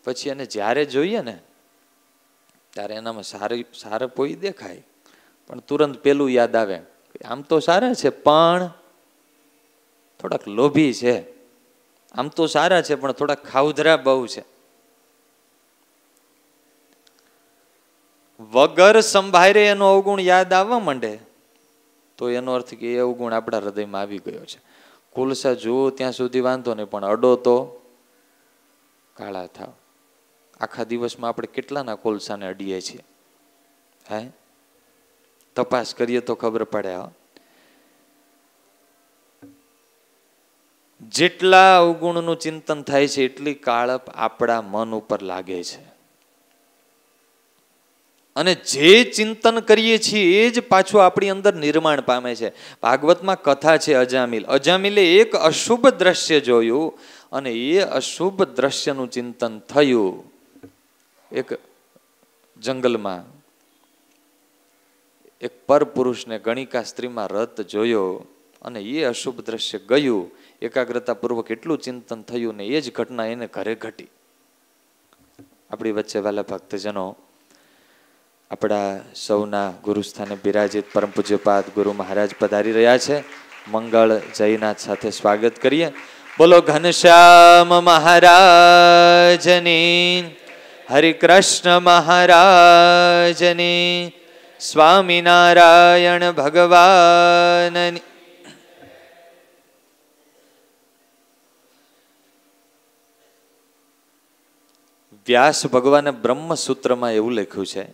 પછી એને જ્યારે જોઈએ ને ત્યારે એનામાં સારપોઈ દેખાય, પણ તુરંત પેલું યાદ આવે, આમ તો સારા છે પણ થોડાક લોભી છે, આમ તો સારા છે પણ થોડાક ખાઉધરા બહુ છે. વગર સંભાળે એનો અવગુણ યાદ આવવા માંડે તો એનો અર્થ કે એ અવગુણ આપણા હૃદયમાં આવી ગયો છે. કોલસા જુઓ ત્યાં સુધી વાંધો નહીં, પણ અડો તો કાળા થાવ. આખા દિવસમાં આપણે કેટલાના કોલસાને અડીએ છીએ? હે, તપાસ કરીએ તો ખબર પડે. જેટલા અવગુણનું ચિંતન થાય છે એટલી કાળપ આપણા મન ઉપર લાગે છે. અને જે ચિંતન કરીએ છીએ એ જ પાછું આપણી અંદર નિર્માણ પામે છે. ભાગવતમાં કથા છે અજામિલે એક અશુભ દ્રશ્ય જોયું અને એ અશુભ દ્રશ્યનું ચિંતન થયું. એક જંગલમાં એક પરપુરુષને ગણિકા સ્ત્રીમાં રત જોયો અને એ અશુભ દ્રશ્ય ગયું. એકાગ્રતા પૂર્વક એટલું ચિંતન થયું ને એ જ ઘટના એને ઘરે ઘટી. આપણી વચ્ચે વાલા ભક્તજનો, આપણા સૌના ગુરુસ્થાને બિરાજિત પરમ પૂજ્યપાદ ગુરુ મહારાજ પધારી રહ્યા છે. મંગળ જયનાથ સાથે સ્વાગત કરીએ. બોલો ઘનશ્યામ મહારાજની, હરિકૃષ્ણ મહારાજની, સ્વામિનારાયણ ભગવાનની. વ્યાસ ભગવાને બ્રહ્મસૂત્રમાં એવું લખ્યું છે,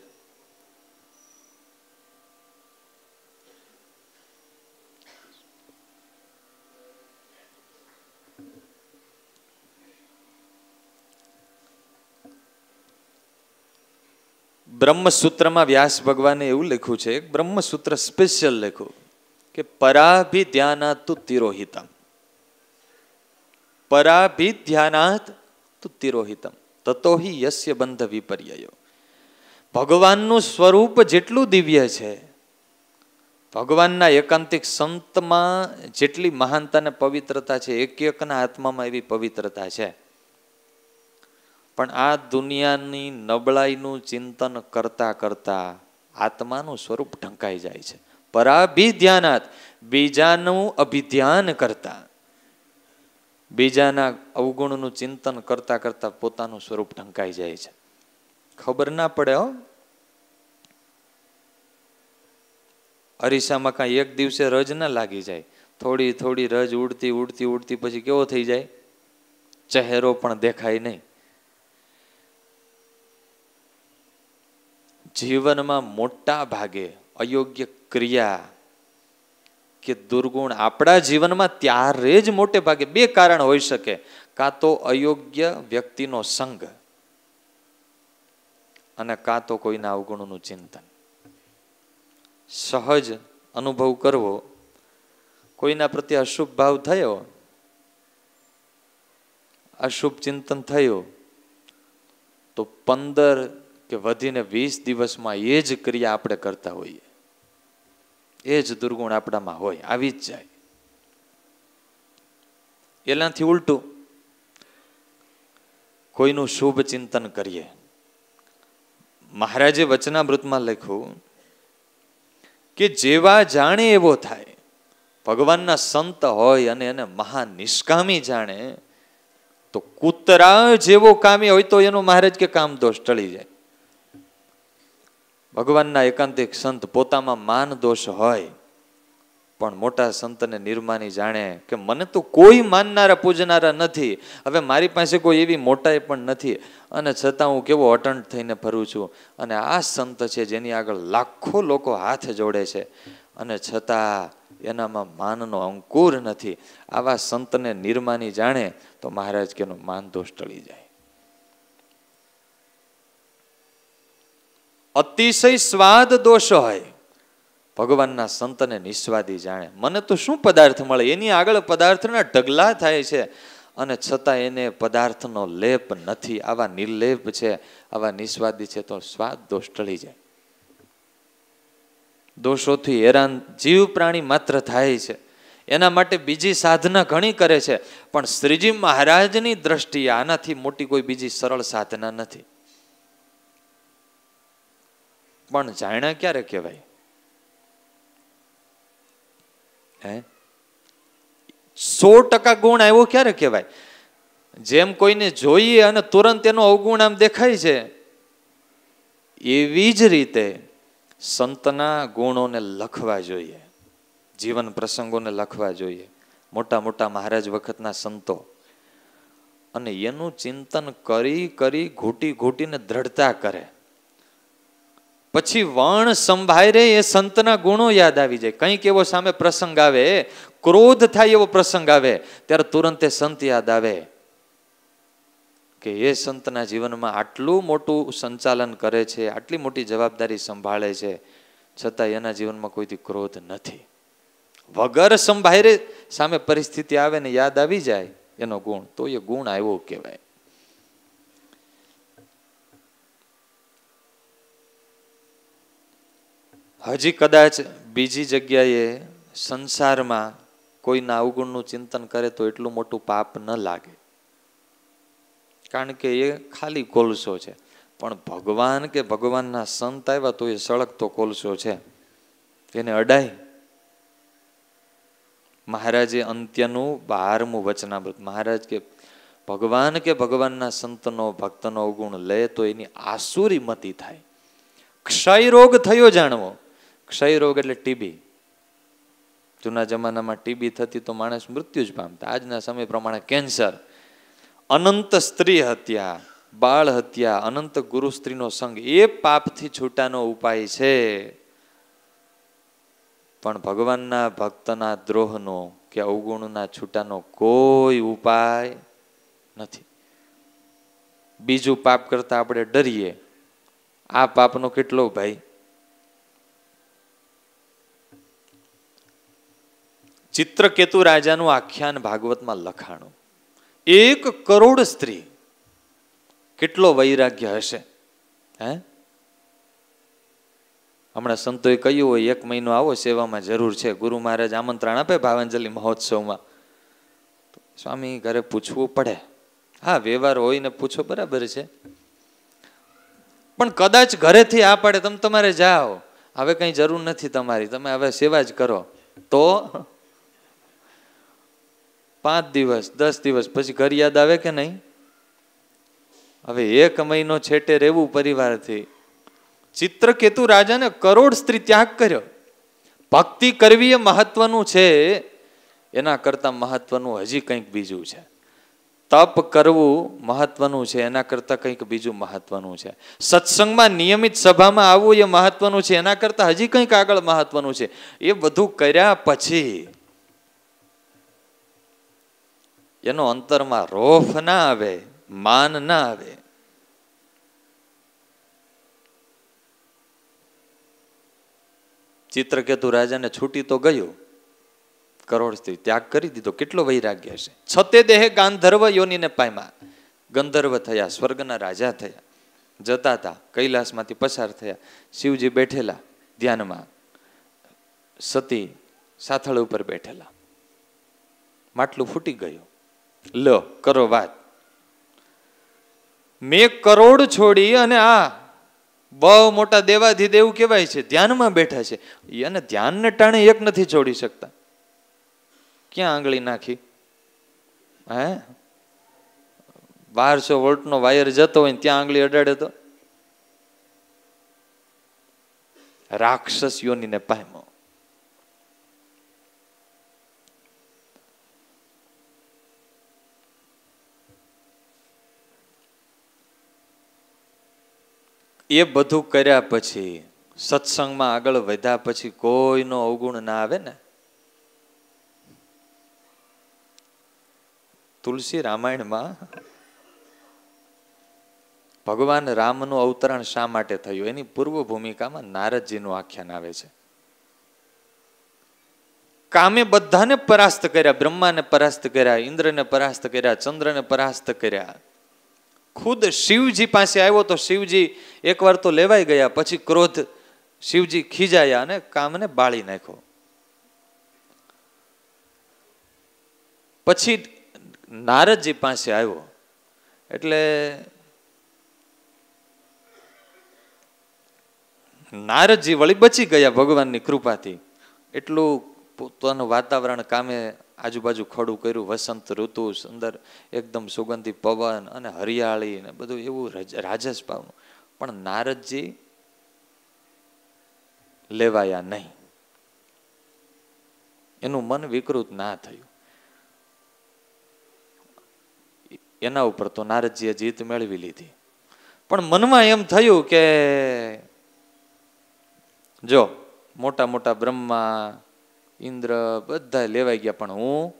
બ્રહ્મસૂત્રમાં વ્યાસ ભગવાને એવું લખ્યું છે, બ્રહ્મસૂત્ર સ્પેશિયલ લખ્યું કે પરાભિધ્યાનાત તિરોહિતમ, પરાભિધ્યાનાત તિરોહિતમ તતો હિ યસ્ય બંધ વિપર્યયો. ભગવાનનું સ્વરૂપ જેટલું દિવ્ય છે, ભગવાનના એકાંતિક સંતમાં જેટલી મહાનતા અને પવિત્રતા છે, એક એકના આત્મામાં એવી પવિત્રતા છે. પણ આ દુનિયાની નબળાઈનું ચિંતન કરતા કરતા આત્માનું સ્વરૂપ ઢંકાઈ જાય છે. પરાભિધ્યાનાત, બીજાનું અભિધ્યાન કરતા, બીજાના અવગુણનું ચિંતન કરતા કરતા પોતાનું સ્વરૂપ ઢંકાઈ જાય છે. ખબર ના પડે હો. અરીસામાં કાંઈ એક દિવસે રજ ના લાગી જાય, થોડી થોડી રજ ઉડતી ઉડતી ઉડતી પછી કેવો થઈ જાય, ચહેરો પણ દેખાય નહીં. જીવનમાં મોટા ભાગે અયોગ્ય ક્રિયા કે દુર્ગુણ આપણા જીવનમાં ત્યારે જ મોટે ભાગે બે કારણ હોઈ શકે. કાં તો અયોગ્ય વ્યક્તિનો સંગ અને કાં તો કોઈના અવગુણનું ચિંતન. સહજ અનુભવ કરવો, કોઈના પ્રત્યે અશુભ ભાવ થયો, અશુભ ચિંતન થયું, તો 15 કે વધીને 20 દિવસમાં એ જ ક્રિયા આપણે કરતા હોઈએ, એ જ દુર્ગુણ આપણામાં હોય, આવી જ જાય. એનાથી ઉલટું કોઈનું શુભ ચિંતન કરીએ. મહારાજે વચનામૃતમાં લખ્યું કે જેવા જાણે એવો થાય. ભગવાનના સંત હોય અને એને મહાન નિષ્કામી જાણે તો કૂતરા જેવો કામી હોય તો એનું મહારાજ કે કામ દોષ ટળી જાય. ભગવાનના એકાંતિક સંત પોતામાં માન દોષ હોય પણ મોટા સંતને નિર્માની જાણે કે મને તો કોઈ માનનારા પૂજનારા નથી, હવે મારી પાસે કોઈ એવી મોટાઈ પણ નથી, અને છતાં હું કેવો અટંટ થઈને ફરું છું, અને આ સંત છે જેની આગળ લાખો લોકો હાથ જોડે છે અને છતાં એનામાં માનનો અંકુર નથી. આવા સંતને નિર્માની જાણે તો મહારાજ કે એનો માન દોષ ટળી જાય. અતિશય સ્વાદ દોષ હોય, ભગવાનના સંતને નિસ્વાદી જાણે. મને તો શું પદાર્થ મળે, એની આગળ પદાર્થના ઢગલા થાય છે અને છતાં એને પદાર્થનો લેપ નથી. આવા નિર્લેપ છે, આવા નિસ્વાદી છે તો સ્વાદ દોષ ટળી જાય. દોષોથી હેરાન જીવ પ્રાણી માત્ર થાય છે, એના માટે બીજી સાધના ઘણી કરે છે, પણ શ્રીજી મહારાજની દ્રષ્ટિએ આનાથી મોટી કોઈ બીજી સરળ સાધના નથી. પણ જાણ્યા ક્યારે કહેવાય? 100% ગુણ આવ્યો ક્યારે કહેવાય? જેમ કોઈને જોઈએ અને તુરંત એનો અવગુણ આમ દેખાય છે, એવી જ રીતે સંતના ગુણોને લખવા જોઈએ, જીવન પ્રસંગોને લખવા જોઈએ. મોટા મોટા મહારાજ વખતના સંતો, અને એનું ચિંતન કરી કરી ઘૂંટી ઘૂંટીને દ્રઢતા કરે. પછી વણ સંભાળે એ સંતના ગુણો યાદ આવી જાય. કંઈક એવો સામે પ્રસંગ આવે, ક્રોધ થાય એવો પ્રસંગ આવે, ત્યારે તુરંત એ સંત યાદ આવે કે એ સંતના જીવનમાં આટલું મોટું સંચાલન કરે છે, આટલી મોટી જવાબદારી સંભાળે છે, છતાં એના જીવનમાં કોઈથી ક્રોધ નથી. વગર સંભાળે સામે પરિસ્થિતિ આવે ને યાદ આવી જાય એનો ગુણ, તો એ ગુણ આવ્યો કહેવાય. હજી કદાચ બીજી જગ્યાએ સંસારમાં કોઈના અવગુણનું ચિંતન કરે તો એટલું મોટું પાપ ન લાગે, કારણ કે એ ખાલી કોલસો છે. પણ ભગવાન કે ભગવાનના સંત આવ્યા તો એ સળગતો કોલસો છે, એને અડાય. મહારાજે અંત્યનું 12મું વચનામૃત, મહારાજ કે ભગવાનના સંતનો ભક્તનો અવગુણ લે તો એની આસુરી મતિ થાય. ક્ષય રોગ થયો જાણવો. ક્ષય રોગ એટલે ટીબી. જૂના જમાનામાં ટીબી થતી તો માણસ મૃત્યુ જ પામતા. આજના સમય પ્રમાણે કેન્સર, અનંત સ્ત્રી હત્યા, બાળ હત્યા, અનંત ગુરુ સ્ત્રીનો સંગ એ પાપથી છૂટાનો ઉપાય છે. પણ ભગવાનના ભક્તના દ્રોહનો કે અવગુણના છૂટાનો કોઈ ઉપાય નથી. બીજું પાપ કરતા આપણે ડરીએ, આ પાપનો કેટલો ભાઈ. ચિત્રકેતુ રાજાનું આખ્યાન ભાગવતમાં લખાણું. 1 કરોડ સ્ત્રી, કેટલો વૈરાગ્ય હશે હે. હમણાં સંતોએ કહ્યું હોય 1 મહિનો આવો, સેવામાં જરૂર છે. ગુરુ મહારાજ આમંત્રણ આપે ભાવાંજલિ મહોત્સવમાં, સ્વામી ઘરે પૂછવું પડે. હા, વ્યવહાર હોય ને પૂછો, બરાબર છે. પણ કદાચ ઘરેથી આ પડે, તમે તમારે જાઓ, હવે કઈ જરૂર નથી તમારી, તમે હવે સેવા જ કરો, તો 5 દિવસ 10 દિવસ પછી ઘર યાદ આવે કે નહીં? હવે 1 મહિનો છેટે રહેવું પરિવારથી. ચિત્રકેતુ રાજાને કરોડ સ્ત્રી ત્યાગ કર્યો. ભક્તિ કરવી એ મહત્વનું છે, એના કરતા મહત્વનું હજી કંઈક બીજું છે. તપ કરવું મહત્વનું છે, એના કરતા કંઈક બીજું મહત્વનું છે. સત્સંગમાં નિયમિત સભામાં આવવું એ મહત્વનું છે, એના કરતા હજી કંઈક આગળ મહત્વનું છે. એ બધું કર્યા પછી એનો અંતરમાં રોફ ના આવે, માન ના આવે. ચિત્રકેતુ રાજાને છૂટી તો ગયું, કરોડ સ્ત્રી ત્યાગ કરી દીધો. કેટલો વૈરાગ્ય છે. છતે દેહે ગાંધર્વ યોનીને પામ્યા. ગંધર્વ થયા, સ્વર્ગના રાજા થયા. જતા હતા, કૈલાસમાંથી પસાર થયા. શિવજી બેઠેલા ધ્યાનમાં, સતી સાથળ ઉપર બેઠેલા. માટલું ફૂટી ગયું. લો કરો વાત. મેં કરોડ છોડી અને આ બહુ મોટા દેવાધિદેવ કહેવાય છે, ધ્યાનમાં બેઠા છે. અને ધ્યાનને ટાણે એક નથી છોડી શકતા. ક્યાં આંગળી નાખી? હે, 1200 વોલ્ટનો વાયર જતો હોય ત્યાં આંગળી અડાડે તો રાક્ષસ યોનીને પામ્યો. એ બધું કર્યા પછી, સત્સંગમાં આગળ વધ્યા પછી કોઈનો અવગુણ ના આવે ને. તુલસી રામાયણમાં ભગવાન રામનું અવતરણ શા માટે થયું એની પૂર્વ ભૂમિકામાં નારદજીનું આખ્યાન આવે છે. કામે બધાને પરાસ્ત કર્યા, બ્રહ્માને પરાસ્ત કર્યા, ઇન્દ્રને પરાસ્ત કર્યા, ચંદ્રને પરાસ્ત કર્યા. ખુદ શિવજી પાસે આવ્યો તો શિવજી એકવાર તો લેવાઈ ગયા, પછી ક્રોધ શિવજી ખીજાયા અને કામને બાળી નાખ્યો. પછી નારદજી પાસે આવ્યો એટલે નારદજી વળી બચી ગયા ભગવાનની કૃપાથી. એટલું પોતાનું વાતાવરણ કામે આજુબાજુ ખડું કર્યું, વસંત ઋતુ, સુંદર એકદમ સુગંધી પવન અને હરિયાળી ને બધું એવું રાજસ ભાવનું. પણ નારદજી લેવાયા નહીં, એનું મન વિકૃત ના થયું. એના ઉપર તો નારદજીએ જીત મેળવી લીધી. પણ મનમાં એમ થયું કે જો મોટા મોટા બ્રહ્મા ઇન્દ્ર બધા લેવાઈ ગયા, પણ હું.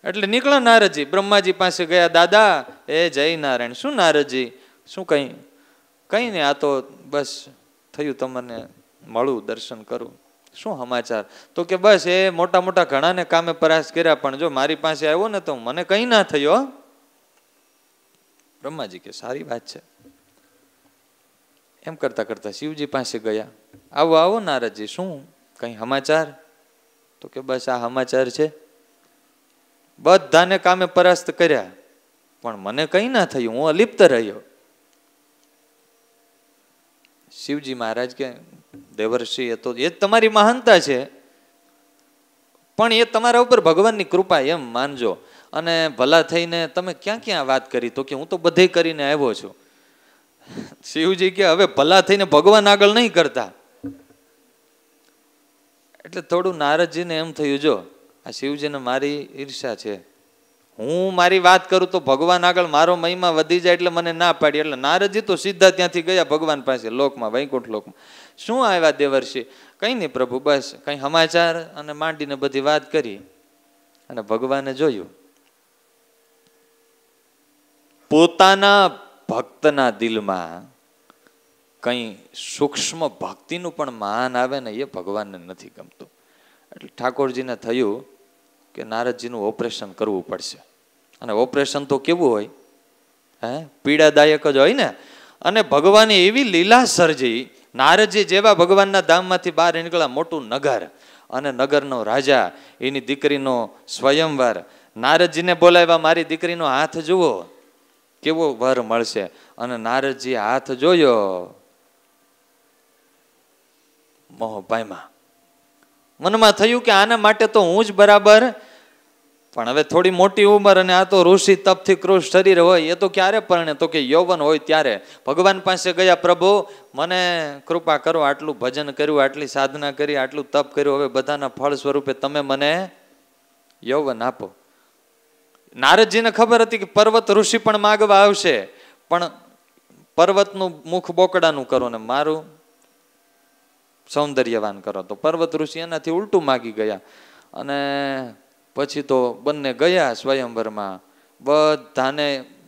એટલે નીકળ્યા નારદજી, બ્રહ્માજી પાસે ગયા. દાદા એ જય નારાયણ. શું નારદજી, શું કઈ? કઈ ને, આ તો બસ થયું તમને મળું, દર્શન કરું. શું સમાચાર? તો કે બસ એ મોટા મોટા ઘણાને કામે પરાસ કર્યા, પણ જો મારી પાસે આવ્યો ને તો મને કઈ ના થયો. બ્રહ્માજી કે સારી વાત છે. એમ કરતા કરતા શિવજી પાસે ગયા. આવો આવો નારદજી, શું કઈ સમાચાર? તો કે બસ આ સમાચાર છે, બધાને કામે પરાસ્ત કર્યા પણ મને કઈ ના થયું, હું અલિપ્ત રહ્યો. શિવજી મહારાજ કે દેવર્ષિ, એ તો એ તમારી મહાનતા છે, પણ એ તમારા ઉપર ભગવાનની કૃપા એમ માનજો. અને ભલા થઈને તમે ક્યાં ક્યાં વાત કરી? તો કે હું તો બધે કરીને આવ્યો છું. શિવજી કે હવે ભલા થઈને ભગવાન આગળ નહીં કરતા. એટલે થોડું નારદજીને એમ થયું, જો આ શિવજીને મારી ઈર્ષા છે, હું મારી વાત કરું તો ભગવાન આગળ મારો મહિમા વધી જાય એટલે મને ના પાડી. એટલે નારદજી તો સીધા ત્યાંથી ગયા ભગવાન પાસે, લોકમાં, વૈકુંઠ લોકમાં. શું આવ્યા દેવર્ષિ? કઈ નહીં પ્રભુ, બસ કઈ સમાચાર અને માંડીને બધી વાત કરી. અને ભગવાને જોયું પોતાના ભક્તના દિલમાં કઈ સૂક્ષ્મ ભક્તિનું પણ માન આવે ને, એ ભગવાનને નથી ગમતું. એટલે ઠાકોરજીને થયું કે નારદજીનું ઓપરેશન કરવું પડશે. અને ઓપરેશન તો કેવું હોય, પીડાદાયક જ હોય ને. અને ભગવાને એવી લીલા સર્જી, નારદજી જેવા ભગવાનના ધામમાંથી બહાર નીકળ્યા, મોટું નગર, અને નગરનો રાજા, એની દીકરીનો સ્વયંવર. નારદજીને બોલાવ્યા, મારી દીકરીનો હાથ જુઓ, કેવો વર મળશે. અને નારદજી હાથ જોયો, મોહ પામ્યા. મનમાં થયું કે આના માટે તો હું જ બરાબર, પણ હવે થોડી મોટી ઉંમર, અને આ તો ઋષિ તપથી કૃષ શરીર હોય, એ તો ક્યારે પરણે? તો કે યૌવન હોય ત્યારે. ભગવાન પાસે ગયા, પ્રભુ મને કૃપા કરો, આટલું ભજન કર્યું, આટલી સાધના કરી, આટલું તપ કર્યું, હવે બધાના ફળ સ્વરૂપે તમે મને યૌવન આપો. નારદજીને ખબર હતી કે પર્વત ઋષિ પણ માગવા આવશે, પણ પર્વતનું મુખ બોકડાનું કરો ને મારું સૌંદર્યવાન કરો. તો પર્વત ઋષિ એનાથી ઉલટું માગી ગયા. અને પછી તો બંને ગયા સ્વયંવરમાં. બધાને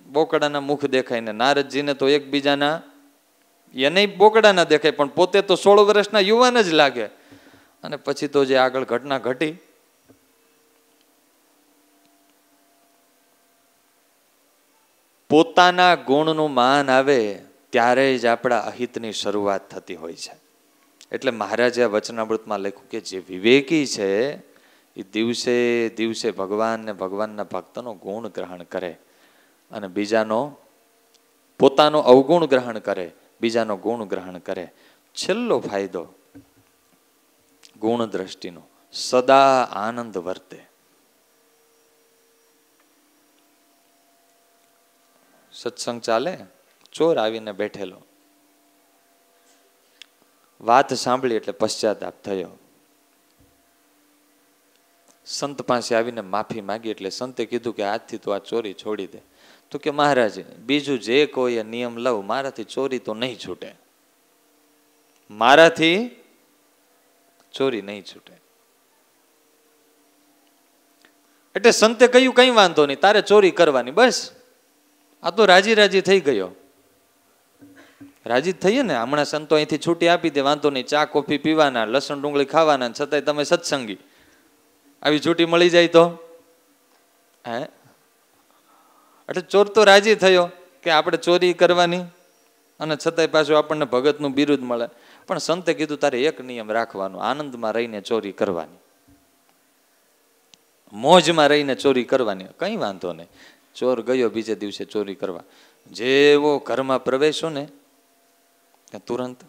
બોકડાના મુખ દેખાય ને નારદજીને તો એકબીજાના, એને બોકડાના દેખાય, પણ પોતે તો 16 વર્ષના યુવાન જ લાગે. અને પછી તો જે આગળ ઘટના ઘટી, પોતાના ગુણનું માન આવે ત્યારે જ આપણા અહિતની શરૂઆત થતી હોય છે. એટલે મહારાજે વચનામૃતમાં લખ્યું કે જે વિવેકી છે એ દિવસે દિવસે ભગવાન ને ભગવાનના ભક્તનો ગુણ ગ્રહણ કરે, અને બીજાનો, પોતાનો અવગુણ ગ્રહણ કરે, બીજાનો ગુણ ગ્રહણ કરે. છેલ્લો ફાયદો ગુણ દ્રષ્ટિનો, સદા આનંદ વર્તે. સત્સંગ ચાલે, ચોર આવીને બેઠેલો, વાત સાંભળી એટલે પશ્ચાતાપ થયો. સંત પાસે આવીને માફી માંગી એટલે સંતે કીધું કે આજથી તું આ ચોરી છોડી દે. તો કે મહારાજ, બીજું જે કોઈ નિયમ લઉં, મારાથી ચોરી તો નહીં છૂટે, મારાથી ચોરી નહીં છૂટે. એટલે સંતે કહ્યું કઈ વાંધો નહીં, તારે ચોરી કરવાની, બસ. આ તો રાજી રાજી થઈ ગયો. રાજી થઈએ ને, હમણાં સંતો અહીંથી છૂટી આપી દે, વાંધો નહીં, ચા કોફી પીવાના, લસણ ડુંગળી ખાવાના, છતાંય તમે સત્સંગી, આવી છૂટી મળી જાય તો એટલે ચોર તો રાજી થયો કે આપણે ચોરી કરવાની, અને છતાંય પાછું આપણને ભગતનું બિરુદ મળે. પણ સંતે કીધું તારે એક નિયમ રાખવાનો, આનંદમાં રહીને ચોરી કરવાની, મોજમાં રહીને ચોરી કરવાની. કઈ વાંધો નહીં. ચોર ગયો બીજે દિવસે ચોરી કરવા. જેવો ઘરમાં પ્રવેશો ને તુરંત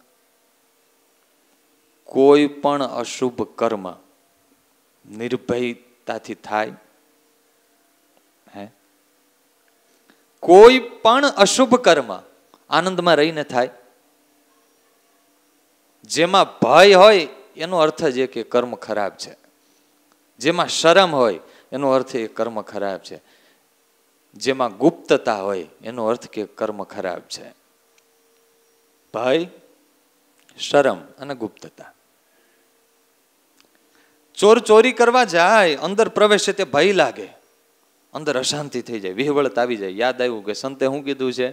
કોઈ પણ અશુભ કર્મ નિર્ભયતાથી થાય, કોઈ પણ અશુભ કર્મ આનંદમાં રહીને થાય. જેમાં ભય હોય એનો અર્થ જ કે કર્મ ખરાબ છે, જેમાં શરમ હોય એનો અર્થ એ કર્મ ખરાબ છે, જેમાં ગુપ્તતા હોય એનો અર્થ કે કર્મ ખરાબ છે. ભય, શરમ અને ગુપ્તતા. ચોર ચોરી કરવા જાય, અંદર પ્રવેશે તે ભય લાગે, અંદર અશાંતિ થઈ જાય, વિહવળત આવી જાય. યાદ આવ્યું કે સંતે શું કીધું છે,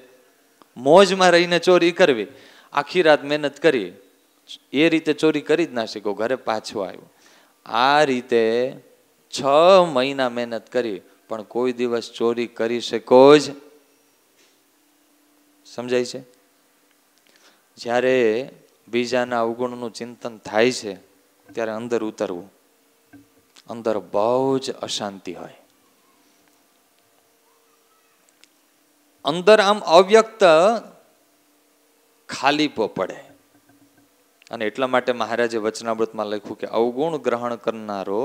મોજમાં રહીને ચોરી કરવી. આખી રાત મહેનત કરી, એ રીતે ચોરી કરી જ ના શીખો, ઘરે પાછો આવ્યો. આ રીતે 6 મહિના મહેનત કરી, પણ કોઈ દિવસ ચોરી કરી શકો જ. સમજાય છે? જ્યારે બીજાના અવગુણનું ચિંતન થાય છે ત્યારે અંદર ઉતરવું, અંદર બહુ જ અશાંતિ હોય, અંદર આમ અવ્યક્ત ખાલીપો પડે. અને એટલા માટે મહારાજે વચનામૃતમાં લખ્યું કે અવગુણ ગ્રહણ કરનારો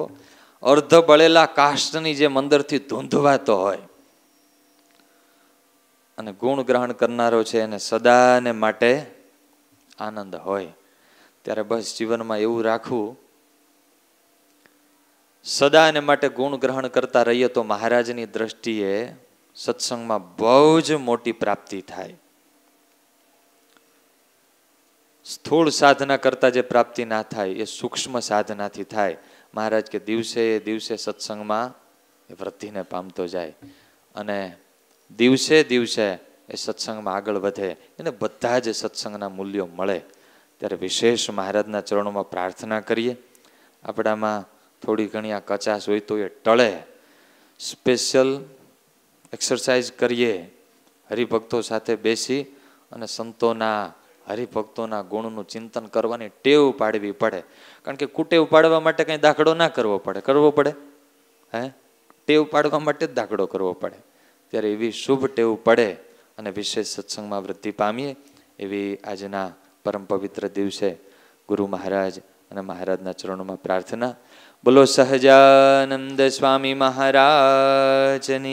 અર્ધ બળેલા કાષ્ટની જેમ અંદરથી ધૂંધવાતો હોય. અને ગુણ ગ્રહણ કરનારો છે એને સદાને માટે આનંદ હોય. ત્યારે બસ જીવનમાં એવું રાખવું, સદાને માટે ગુણ ગ્રહણ કરતા રહીએ તો મહારાજની દ્રષ્ટિએ સત્સંગમાં બહુ જ મોટી પ્રાપ્તિ થાય. સ્થૂળ સાધના કરતા જે પ્રાપ્તિ ના થાય એ સૂક્ષ્મ સાધનાથી થાય. મહારાજ કે દિવસે દિવસે સત્સંગમાં એ વૃદ્ધિને પામતો જાય અને દિવસે દિવસે એ સત્સંગમાં આગળ વધે, એને બધા જ સત્સંગના મૂલ્યો મળે. ત્યારે વિશેષ મહારાજના ચરણોમાં પ્રાર્થના કરીએ, આપણામાં થોડી ઘણી આ કચાશ હોય તો એ ટળે. સ્પેશિયલ એક્સરસાઇઝ કરીએ, હરિભક્તો સાથે બેસી અને સંતોના હરિભક્તોના ગુણનું ચિંતન કરવાની ટેવ પાડવી પડે. કારણ કે કુટેવ પાડવા માટે કંઈ દાખલો ના કરવો પડે. કરવો પડે? હે, ટેવ પાડવા માટે જ દાખલો કરવો પડે. ત્યારે એવી શુભ ટેવ પડે અને વિશેષ સત્સંગમાં વૃદ્ધિ પામીએ એવી આજના પરમ પવિત્ર દિવસે ગુરુ મહારાજ અને મહારાજના ચરણોમાં પ્રાર્થના. બોલો સહજાનંદ સ્વામી મહારાજની.